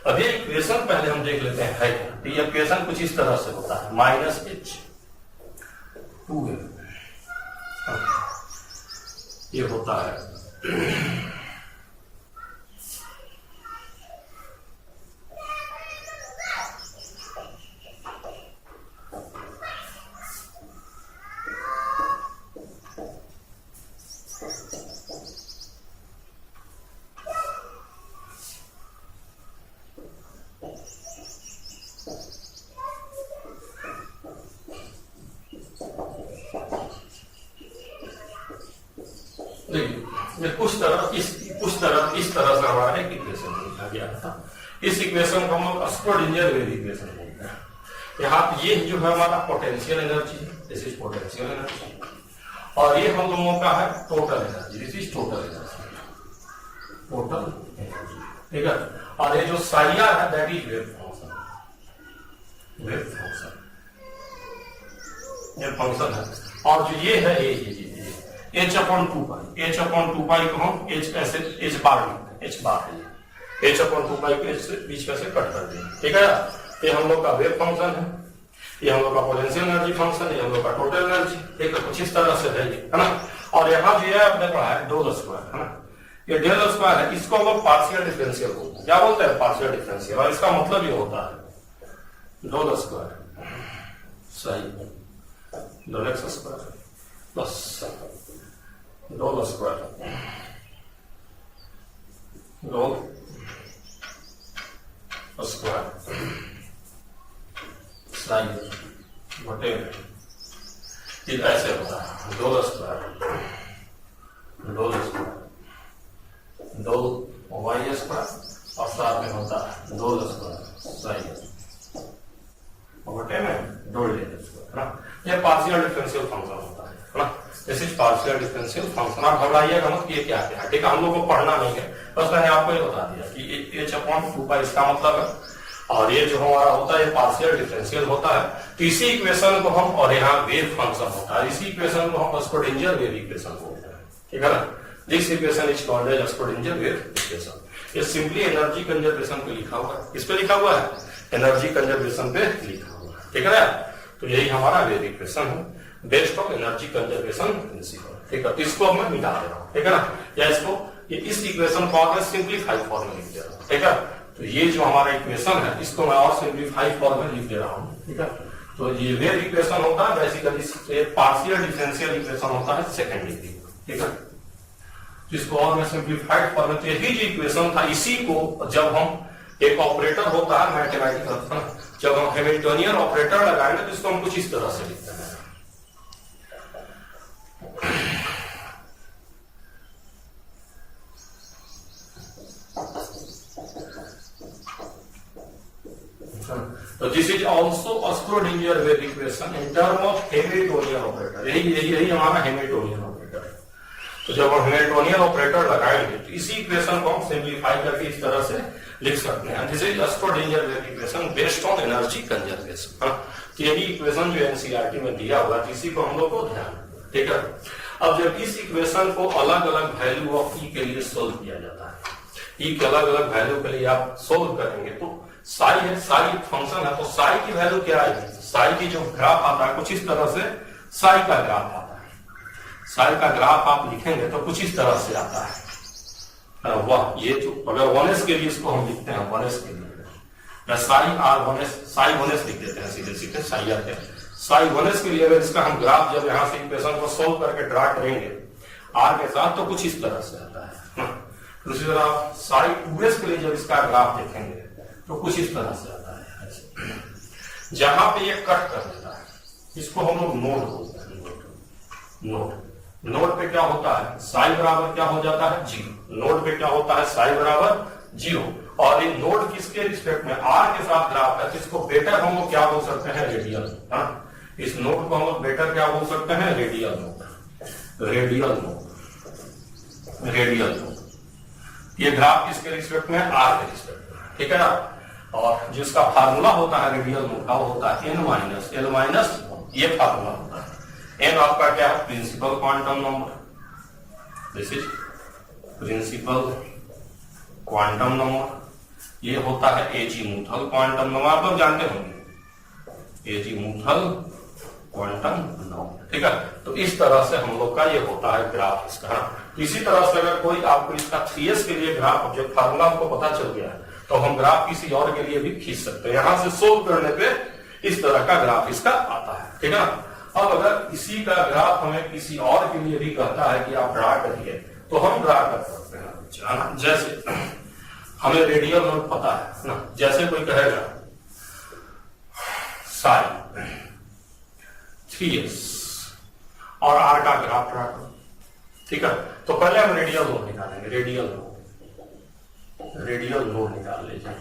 अब ये इक्वेशन पहले हम देख लेते हैं। तो ये इक्वेशन कुछ इस तरह से होता है, -h 2 ये होता है इस तरह से हमारा एक इक्वेशन लिखा गया था। इस इक्वेशन को हम स्क्रोडिंजर वेव इक्वेशन बोलते हैं। यहाँ ये जो है हमारा potential energy, this is potential energy, और ये हम लोगों का है total energy, this is total energy, total energy. ठीक है, और ये जो साइया है that is wave function, wave function ये फंक्शन है। और जो ये है ये h/2 पाई, h/2 पाई को हम h ऐसे h बार लिखते हैं, h बार है h/2 पाई को h बीच में से कट कर देंगे। ठीक है, ये हम लोग का वेव फंक्शन है, ये हम लोग का पोटेंशियल एनर्जी फंक्शन है, ये हम लोग का टोटल एनर्जी। ठीक है, कुछ इस तरह से है ये, है ना। और यहाँ जो है आपने पढ़ा है डेल स्क्वायर, है ना, ये डेल स्क्वायर है, इसको हम लोग पार्शियल डिफरेंशियल बोलते हैं। क्या बोलते हैं, पार्शियल डिफरेंशियल। और इसका मतलब ये होता है डेल स्क्वायर सही del X square plus del square del square sine बटे ये ऐसे होता है del square del Y square और साथ में होता है डेल स्क्वायर साइन बटे में डेल स्क्वायर, है ना। ये पार्शियल डिफरेंशियल फंक्शन होता है ना। This is partial differential function. आप घबराइएगा मत कि ये क्या है, ठीक है, हम लोग को पढ़ना नहीं है, बस मैंने आपको ये बता दिया कि h/2 पाई इसका मतलब है। और ये जो हमारा होता है ये पार्शियल डिफरेंशियल होता है। तो इसी इक्वेशन को हम, और यहाँ वेव फंक्शन होता है, इसी इक्वेशन को हम स्क्रोडिंजर वेव इक्वेशन बोलते हैं। ठीक है ना, this equation is called as Schrodinger wave equation. ये सिंपली एनर्जी कंजर्वेशन पे लिखा हुआ है। किस पे लिखा हुआ है, एनर्जी कंजर्वेशन पे लिखा हुआ है। ठीक है ना, तो यही हमारा वेव इक्वेशन है based on energy conservation principle. ठीक है, इसको मैं मिटा दे रहा हूँ, ठीक है ना, या इसको ये इस इक्वेशन को आगे सिंप्लीफाइड फॉर्म में लिख दे रहा हूँ। ठीक है, तो ये जो हमारा इक्वेशन है इसको मैं और सिंप्लीफाइड फॉर्म में लिख दे रहा हूँ। ठीक है, तो ये वेव इक्वेशन होता है बेसिकली पार्शियल डिफरेंशियल इक्वेशन होता है सेकेंड डिग्री। ठीक है, जिसको और मैं सिंप्लीफाइड फॉर्म में, तो यही जो इक्वेशन था इसी को जब हम एक ऑपरेटर होता है मैथमेटिकल, जब हम हैमिल्टनियन ऑपरेटर लगाएंगे तो इसको हम कुछ इस तरह से लिखते हैं। तो this is also Schrödinger wave equation in term of Hamiltonian operator. यही हमारा हैमिल्टनियन ऑपरेटर है। तो जब हम हैमिल्टनियन ऑपरेटर लगाएंगे तो इसी इक्वेशन को हम सिंप्लीफाई करके इस तरह से लिख सकते हैं। This is Schrödinger wave equation based on energy conservation. तो यही इक्वेशन जो एनसीईआरटी में दिया हुआ है, इसी को हम लोग को ध्यान, ठीक है। अब जब इस इक्वेशन को अलग अलग वैल्यू ऑफ ई के लिए सोल्व किया जाता है, ई के अलग अलग वैल्यू के लिए आप सोल्व करेंगे तो साई है, साई फंक्शन है, तो साई की वैल्यू क्या आएगी? साई की जो ग्राफ आता है कुछ इस तरह से साई का ग्राफ आता है। साई का ग्राफ आप लिखेंगे तो कुछ इस तरह से आता है। वाह, ये जो अगर 1s के लिए इसको हम लिखते हैं 1s के लिए psi R 1s, Sai 1s लिख देते हैं सीधे सीधे साई आर के। साई 1s के लिए अगर इसका हम ग्राफ जब यहां से इक्वेशन को सोल्व करके ड्रा करेंगे आर के साथ तो कुछ इस तरह से आता है। दूसरी तरफ साई 2s के लिए जब इसका ग्राफ देखेंगे तो कुछ इस तरह से आता है। जहां पे ये कट कर देता है इसको हम लोग नोड बोलते हैं। नोड पे क्या होता है? साई बराबर क्या हो जाता है? 0। नोड पे क्या होता है? साई बराबर 0। और ये नोड किसके रिस्पेक्ट में? आर के साथ ग्राफ है, तो इसको बेटर हम लोग क्या बोल सकते हैं? रेडियल। इस नोड को हम लोग बेटर क्या बोल सकते हैं? Radial node. Radial node, radial node. ये ग्राफ किसके रिस्पेक्ट में? आर के रिस्पेक्ट में, ठीक है ना। और जिसका फार्मूला होता है रेडियल नोड का वो होता है n माइनस l माइनस, ये फार्मूला होता है। n आपका क्या है? Principal quantum number. This is principal quantum number. ये होता है एजीमूथल क्वांटम नंबर, आप लोग जानते होंगे एजीमूथल क्वांटम नंबर, ठीक है। तो इस तरह से हम लोग का ये होता है ग्राफ इसका। इसी तरह से अगर कोई आपको इसका 3s के लिए ग्राफ ऑब्जेक्ट फार्मूला आपको पता चल गया है तो हम ग्राफ किसी और के लिए भी खींच सकते हैं। यहां से सोल्व करने पे इस तरह का ग्राफ इसका आता है, ठीक है ना। अब अगर इसी का ग्राफ हमें किसी और के लिए भी कहता है कि आप ड्रा करिए तो हम ड्रा कर सकते हैं। जैसे हमें रेडियल नोड पता है ना, जैसे कोई कहेगा साई 3s और आर का ग्राफ ड्रा करो, ठीक है। तो पहले हम रेडियल नोड निकालेंगे। रेडियल नोड निकाल लीजिए।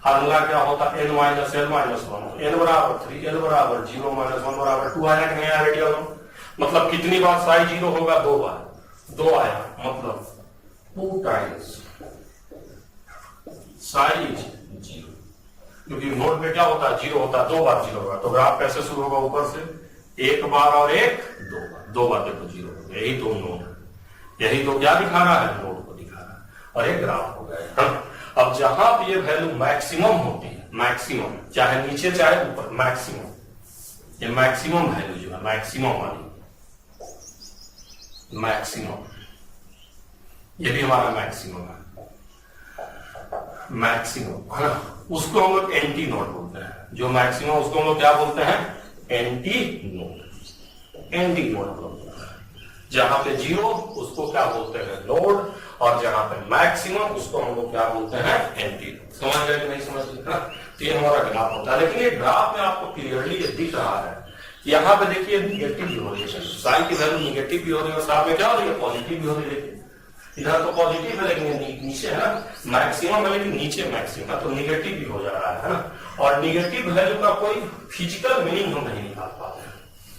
फार्मूला क्या होता है? n minus l minus 1, n बराबर 3, l बराबर 0 माइनस 1 बराबर 2 आया कि नहीं आया? रेडियल नोड मतलब कितनी बार साई 0 होगा? 2 बार। 2 आया मतलब 2 टाइम्स साई 0, क्योंकि नोड पे क्या होता है? 0 होता है, 2 बार 0 होगा। तो ग्राफ कैसे शुरू होगा? ऊपर से 1 बार और 1 2 बार, 2 बार देखो 0 हो गया। यही तो नोड है, यही तो क्या दिखा रहा है? नोड को दिखा रहा है और एक ग्राफ हो गया। अब जहां पे ये वैल्यू मैक्सिमम होती है, मैक्सिमम चाहे नीचे चाहे ऊपर, मैक्सिमम, ये मैक्सिमम वैल्यू जो है मैक्सिमम वाली, मैक्सिमम, ये भी हमारा मैक्सिमम है, मैक्सिमम है ना। उसको हम लोग एंटी नोड बोलते हैं। जो मैक्सिमम उसको हम लोग क्या बोलते हैं? Anti node. एंटी नोड बोलते हैं। जहां पे 0 उसको क्या बोलते हैं? नोड। और जहां पे मैक्सिमम उसको हम लोग क्या बोलते हैं? एंटी। समझ गए कि नहीं समझ गए? तो ये हमारा ग्राफ होता है। लेकिन ये ग्राफ में आपको क्लियरली ये दिख रहा है, यहाँ पे देखिए निगेटिव भी हो रही है, साई की वैल्यू निगेटिव भी हो रही है और साथ में क्या हो रही है? पॉजिटिव भी हो रही है। इधर तो पॉजिटिव है लेकिन नीचे है ना मैक्सिमम है, लेकिन नीचे मैक्सिमम है तो निगेटिव भी हो जा रहा है ना। और निगेटिव वैल्यू का कोई फिजिकल मीनिंग हम नहीं निकाल पाते हैं,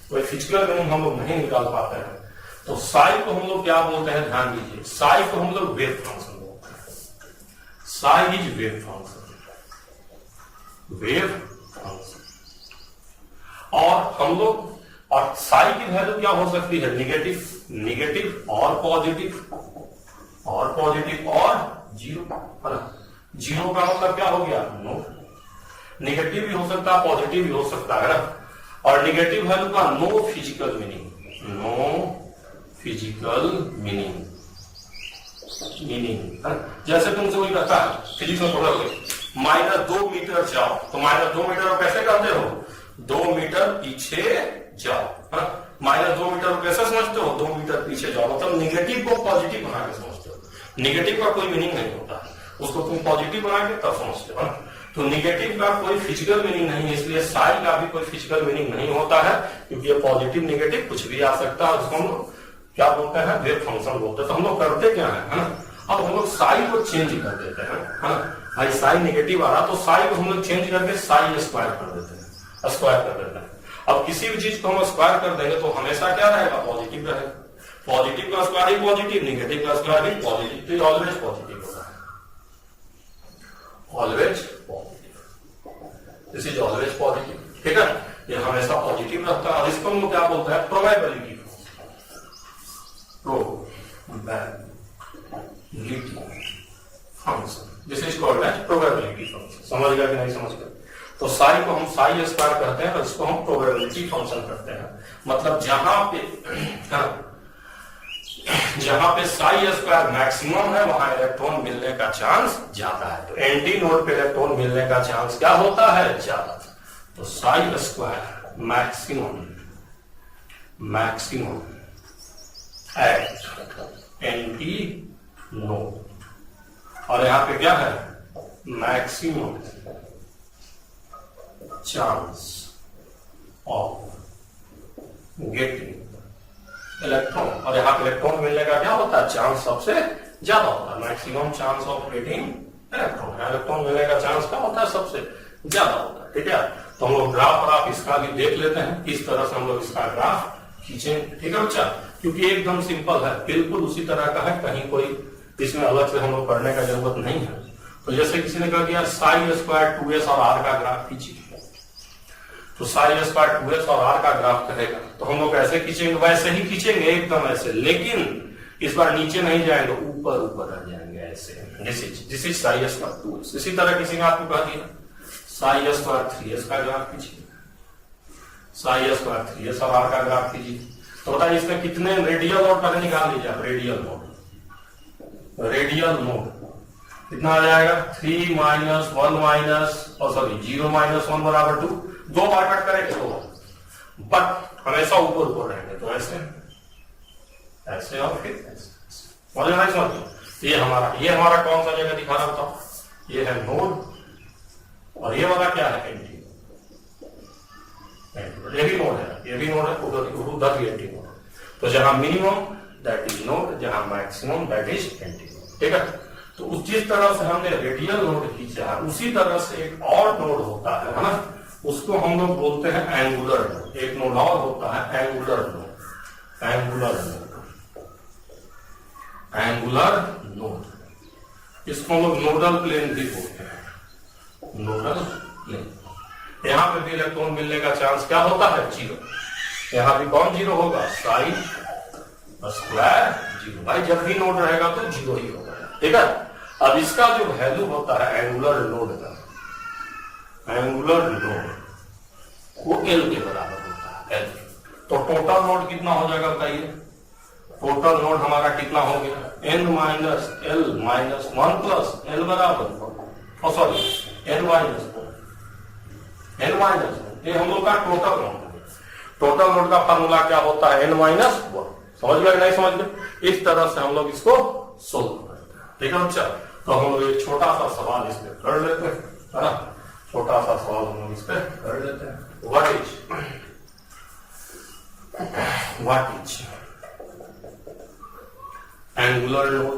कोई फिजिकल मीनिंग हम लोग नहीं निकाल पाते हैं। तो साई को हम लोग क्या बोलते हैं? ध्यान दीजिए, साई को हम लोग वेव फंक्शन बोलते हैं। Sai is wave function, wave function. और हम लोग, और साई की वैल्यू क्या हो सकती है? निगेटिव, निगेटिव और पॉजिटिव, और पॉजिटिव और 0 है ना। 0 का मतलब क्या हो गया? नो। निगेटिव भी हो सकता है, पॉजिटिव भी हो सकता है ना। और निगेटिव वैल्यू का no physical meaning, no physical meaning, जैसे तुमसे कोई कहता है फिजिक्स में पढ़ोगे -2 मीटर जाओ, तो -2 मीटर कैसे करते हो? 2 मीटर पीछे जाओ। -2 मीटर कैसे समझते हो? 2 मीटर पीछे जाओ। मतलब निगेटिव को पॉजिटिव बना के समझते हो। निगेटिव का कोई मीनिंग नहीं होता, उसको तुम पॉजिटिव बना के तब समझते हो। तो निगेटिव का कोई फिजिकल मीनिंग नहीं है, इसलिए साई का भी कोई फिजिकल मीनिंग नहीं होता है, क्योंकि ये पॉजिटिव निगेटिव कुछ भी आ सकता है। उसको हम लोग क्या बोलते हैं, वेव फंक्शन बोलते हैं। तो हम लोग करते क्या है ना, अब हम लोग साई को चेंज कर देते हैं, है ना। भाई साई निगेटिव आ रहा तो साई को हम लोग चेंज करके साई स्क्वायर कर देते हैं, स्क्वायर कर देते हैं। अब किसी भी चीज को हम स्क्वायर कर देंगे तो हमेशा क्या रहेगा, पॉजिटिव रहेगा। पॉजिटिव का स्क्वायर ही पॉजिटिव, निगेटिव का स्क्वायर ही पॉजिटिव, तो ऑलवेज पॉजिटिव होता है, always positive, this is always positive, ठीक है। ये हमेशा पॉजिटिव रहता है। और इसको हम लोग क्या बोलते हैं, probability function, this is called as probability function. समझ गया कि नहीं समझ गया। तो साई को हम साई स्क्वायर करते हैं और इसको हम प्रोबेबिलिटी फंक्शन करते हैं। मतलब जहां पे साई स्क्वायर मैक्सिमम है वहां इलेक्ट्रॉन मिलने का चांस ज्यादा है। तो एंटी नोड पे इलेक्ट्रॉन मिलने का चांस क्या होता है, ज्यादा। तो psi square maximum at antinode, और यहां पे क्या है, maximum chance of getting electron, और यहां पे इलेक्ट्रॉन मिलने का क्या होता है, चांस सबसे ज्यादा होता है। Maximum chance of getting electron, electron मिलने का चांस क्या होता है, सबसे ज्यादा होता है, ठीक है। तो हम लोग ग्राफ और आप इसका भी देख लेते हैं, किस तरह से हम लोग इसका ग्राफ खींचें, ठीक है बच्चा। क्योंकि एकदम सिंपल है, बिल्कुल उसी तरह का है, कहीं कोई इसमें अलग से हम लोग पढ़ने का जरूरत नहीं है। तो जैसे किसी ने कहा कि यार साई स्क्वायर 2s और r का ग्राफ खींचिए, तो साई स्क्वायर 2s और r का ग्राफ करेगा तो हम लोग ऐसे खींचेंगे, वैसे ही खींचेंगे एकदम ऐसे, लेकिन इस बार नीचे नहीं जाएंगे, ऊपर ऊपर आ जाएंगे ऐसे। This is Sai square 2s। इसी तरह किसी ने आपको कह दिया साई स्क्वायर 3s का ग्राफ खींचिए, साई स्क्वायर 3s और r का ग्राफ खींचिए। तो बताइए इसमें कितने रेडियल नोड पहले निकाल लीजिए आप, रेडियल नोड कितना आ जाएगा, 3 माइनस 1 माइनस और सॉरी 0 माइनस 1 बराबर 2। दो बार कट करेंगे तो, बट हमेशा ऊपर ऊपर रहेंगे, तो ऐसे और फिर ऐसे। ये हमारा कौन सा जगह दिखा रहा बताओ, ये है नोड और ये वाला क्या है, एंटी। ये भी नोड है, उधर भी एंटी नोड। तो जहां मिनिमम दैट इज नोड, जहां maximum that is anti node, ठीक है। तो उस जिस तरह से हमने रेडियल नोड खींचा है उसी तरह से एक और नोड होता है ना, उसको हम लोग बोलते हैं एंगुलर नोड। एक नोड और होता है एंगुलर नोड, एंगुलर नोड। इसको हम लोग नोडल प्लेन भी बोलते हैं, नोडल प्लेन। यहां पे भी इलेक्ट्रॉन मिलने का चांस क्या होता है, 0। यहां भी कौन 0 होगा, साई स्क्वायर 0। भाई जब भी नोड रहेगा तो 0 ही होगा, ठीक है। अब इसका जो वैल्यू होता है एंगुलर नोड का, एंगुलर नोड वो L के बराबर होता है, L। तो टोटल नोड कितना हो जाएगा बताइए, टोटल नोड हमारा कितना हो गया, n minus L minus 1 plus L बराबर, सॉरी n माइनस, ये हम लोग का टोटल नोड। टोटल नोड का फार्मूला क्या होता है, n माइनस 1। समझ गया नहीं समझ गए, इस तरह से हम लोग इसको सोल्व करते हैं, ठीक है बच्चा। तो हम लोग एक छोटा सा सवाल इस पे कर लेते हैं, है ना। छोटा सा सवाल हम लोग इस पे कर लेते हैं। What is angular node,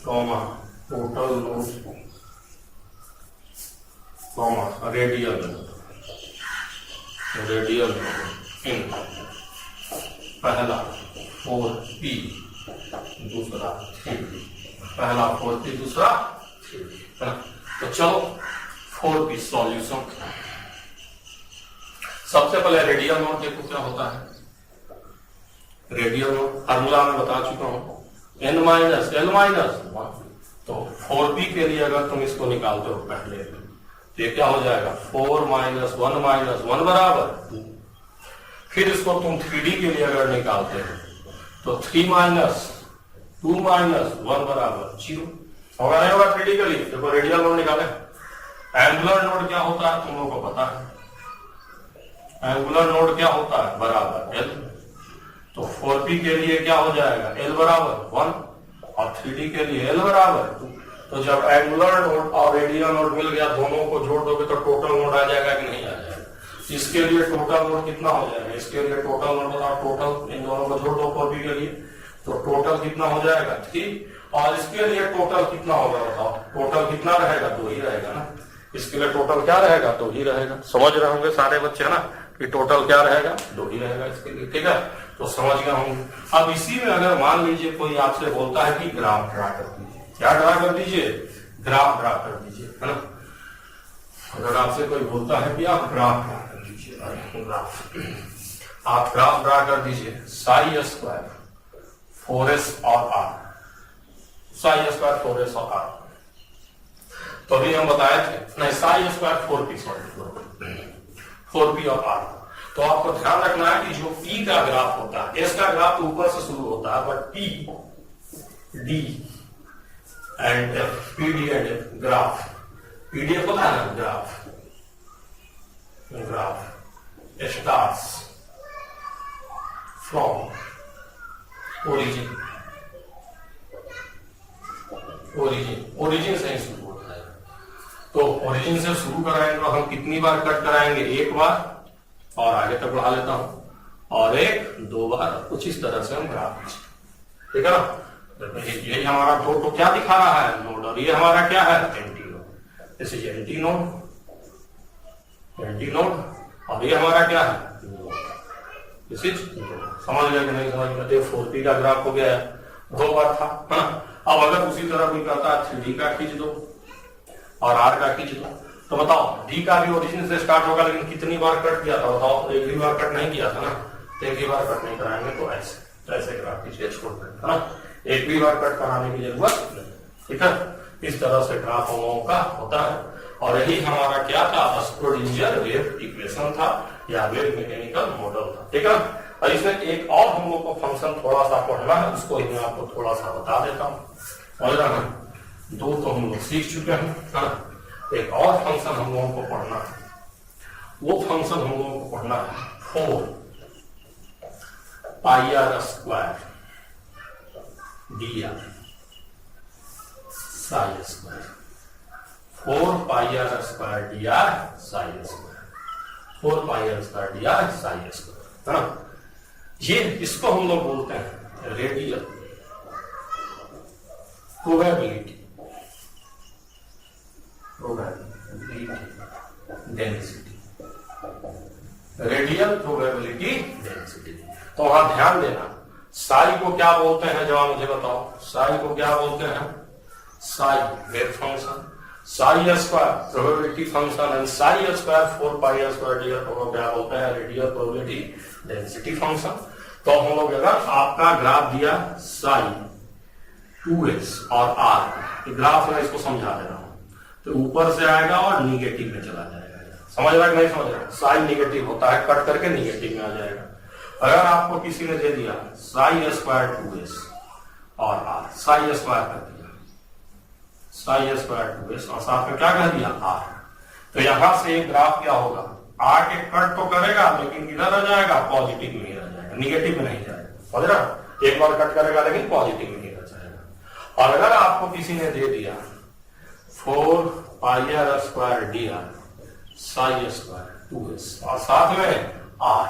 comma total node, comma radial node in पहला 4p दूसरा 3p, पहला 4p दूसरा 3p। तो चलो 4p सॉल्यूशन। सबसे पहले रेडियल नोड देखो क्या होता है। रेडियल नोड फार्मूला मैं बता चुका हूं, n माइनस L माइनस 1। तो 4p के लिए अगर तुम इसको निकालते हो पहले तो ये क्या हो जाएगा, 4 माइनस 1 बराबर 2। फिर इसको तुम 3d के लिए अगर निकालते हो तो 3 माइनस 2 माइनस 1 बराबर 0 होगा, नहीं होगा 3d के लिए। देखो रेडियल नोड निकाले, एंगुलर नोड क्या होता है तुम लोगों को पता है, एंगुलर नोड क्या होता है, बराबर L। तो 4p 4p के लिए क्या हो जाएगा, l बराबर 1 और 3d के लिए l बराबर 2। तो जब एंगुलर नोड और रेडियल नोड मिल गया, दोनों को जोड़ दोगे तो टोटल नोड आ जाएगा कि नहीं आ जाएगा। इसके लिए टोटल नोड कितना हो जाएगा, इसके लिए टोटल नोड बताओ, टोटल इन दोनों को जोड़ दो 4p के लिए, तो टोटल कितना हो जाएगा 3। और इसके लिए टोटल कितना होगा बताओ, टोटल कितना रहेगा, 2 ही रहेगा ना। इसके लिए टोटल क्या रहेगा, 2 ही रहेगा। समझ रहे होंगे सारे बच्चे है ना कि टोटल क्या रहेगा, 2 ही रहेगा इसके लिए, ठीक है। तो समझ गए होंगे। अब इसी में अगर मान लीजिए कोई आपसे बोलता है कि ग्राफ ड्रा कर दीजिए, क्या ड्रा कर दीजिए, ग्राफ ड्रा कर दीजिए, है ना। अगर आपसे कोई बोलता है कि आप ग्राफ ड्रा कर दीजिए, ग्राफ आप ग्राफ ड्रा कर दीजिए, साई स्क्वायर 4s और r, साई स्क्वायर 4s और r। तो अभी हम बताए थे नहीं, Sai square 4p, sorry 4p और r। तो आपको ध्यान रखना है कि जो p का ग्राफ होता है, s का ग्राफ ऊपर से शुरू होता है, but p, d and f, pd and f, graph, pdf होता है ना, graph, graph starts from origin, origin से ही शुरू होता है। तो ओरिजिन से शुरू कराएंगे तो हम कितनी बार कट कराएंगे, 1 बार, और आगे तक बढ़ा लेता हूं, और 1-2 बार, कुछ इस तरह से हम ग्राफ, ठीक है ना। यही हमारा तो क्या दिखा रहा है, नोड, और ये हमारा क्या है, anti node. This is anti node, anti node, और ये हमारा क्या है, दिस इज, समझ गए कि नहीं समझ गए। 4p का ग्राफ हो गया है, 2 बार था, है ना। अब अगर उसी तरह कोई कहता है 3d का खींच दो और r का खींच दो, तो बताओ d का भी ओरिजिन से स्टार्ट होगा, लेकिन कितनी बार कट किया था बताओ, एक ही बार कट नहीं किया था ना, तो एक ही बार कट नहीं कराएंगे, तो ऐसे ग्राफ खींचिए, छोड़ देंगे, है ना। एक भी बार कट कराने की जरूरत नहीं, ठीक है। इस तरह से ग्राफ हम लोगों का होता है, और यही हमारा क्या था, स्क्रोडिंजर वेव इक्वेशन था, या वेव मैकेनिकल मॉडल था, ठीक है। और इसमें एक और हम लोग को फंक्शन थोड़ा सा पढ़ना है, उसको ही मैं आपको थोड़ा सा बता देता हूँ। समझ रहा है, 2 तो हम लोग सीख चुके हैं, एक और फंक्शन हम लोगों को पढ़ना है। वो फंक्शन हम लोगों को पढ़ना है 4πr square dr Sai square, 4πr square dr Sai square, 4πr square dr Sai square, है ना। ये इसको हम लोग बोलते हैं radial probability, density, radial probability density. तो वहां ध्यान देना, साई को क्या बोलते हैं, जवाब मुझे बताओ, साई को क्या बोलते हैं, Sai wave function, Sai square probability function, and Sai square 4πr square dr को क्या बोलते हैं, रेडियल प्रोबेबिलिटी डेंसिटी फंक्शन। तो हम लोग अगर आपका ग्राफ दिया साई 2s और r, ग्राफ में इसको समझा दे रहा हूं, तो ऊपर से आएगा और निगेटिव में चला जाएगा। समझ रहा है कि नहीं समझ रहा है, साई निगेटिव होता है, कट करके निगेटिव में आ जाएगा। अगर आपको किसी ने दे दिया साई स्क्वायर 2s और r, साई स्क्वायर कर दिया, साई स्क्वायर 2s और साथ में क्या कह दिया r, तो यहां से ग्राफ क्या होगा, आके कट तो करेगा, लेकिन किधर आ जाएगा, पॉजिटिव में ही रह जाएगा, निगेटिव में नहीं जाएगा। समझ रहा, एक बार कट करेगा लेकिन पॉजिटिव में ही रह जाएगा। और अगर आपको किसी ने दे दिया 4πr square dr Sai square 2s और साथ में r,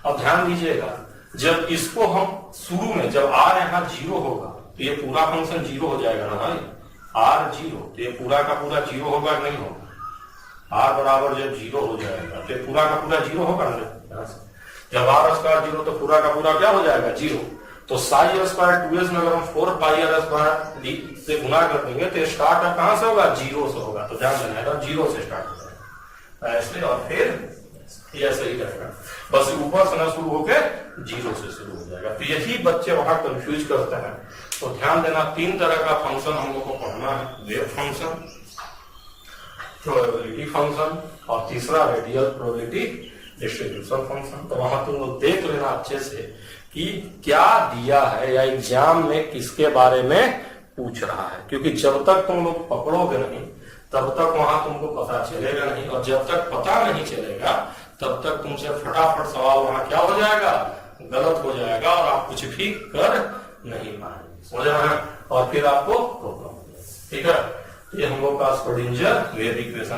अब ध्यान दीजिएगा, जब इसको हम शुरू में, जब r यहाँ 0 होगा तो ये पूरा फंक्शन 0 हो जाएगा ना भाई, r 0, तो ये पूरा का पूरा 0 होगा नहीं होगा, r बराबर जब 0 हो जाएगा तो ये पूरा का पूरा 0 होगा ना। जब r स्क्वायर 0 तो पूरा का पूरा क्या हो जाएगा, 0। तो साई स्क्वायर 2s में अगर हम 4πr स्क्वायर से गुना कर देंगे तो स्टार्ट अब कहां से होगा, 0 से होगा। तो ध्यान देना, 0 से स्टार्ट होगा ऐसे, और फिर ऐसे ही रहेगा, बस ऊपर से ना शुरू होकर 0 से शुरू हो जाएगा। तो यही बच्चे वहां कंफ्यूज करते हैं। तो ध्यान देना, 3 तरह का फंक्शन हम लोग को पढ़ना है, वेव फंक्शन, प्रोबेबिलिटी फंक्शन, और तीसरा रेडियल प्रोबेबिलिटी डिस्ट्रीब्यूशन फंक्शन। तो वहां तुम लोग देख लेना अच्छे से कि क्या दिया है, या एग्जाम में किसके बारे में पूछ रहा है, क्योंकि जब तक तुम लोग पकड़ोगे नहीं तब तक वहां तुमको पता चलेगा नहीं, और जब तक पता नहीं चलेगा तब तक तुमसे फटाफट सवाल वहां क्या हो जाएगा, गलत हो जाएगा और आप कुछ भी कर नहीं पाएंगे, समझ रहे हैं, और फिर आपको प्रॉब्लम हो जाएगी। ठीक है, ये हम लोग का स्क्रोडिंजर वेव इक्वेशन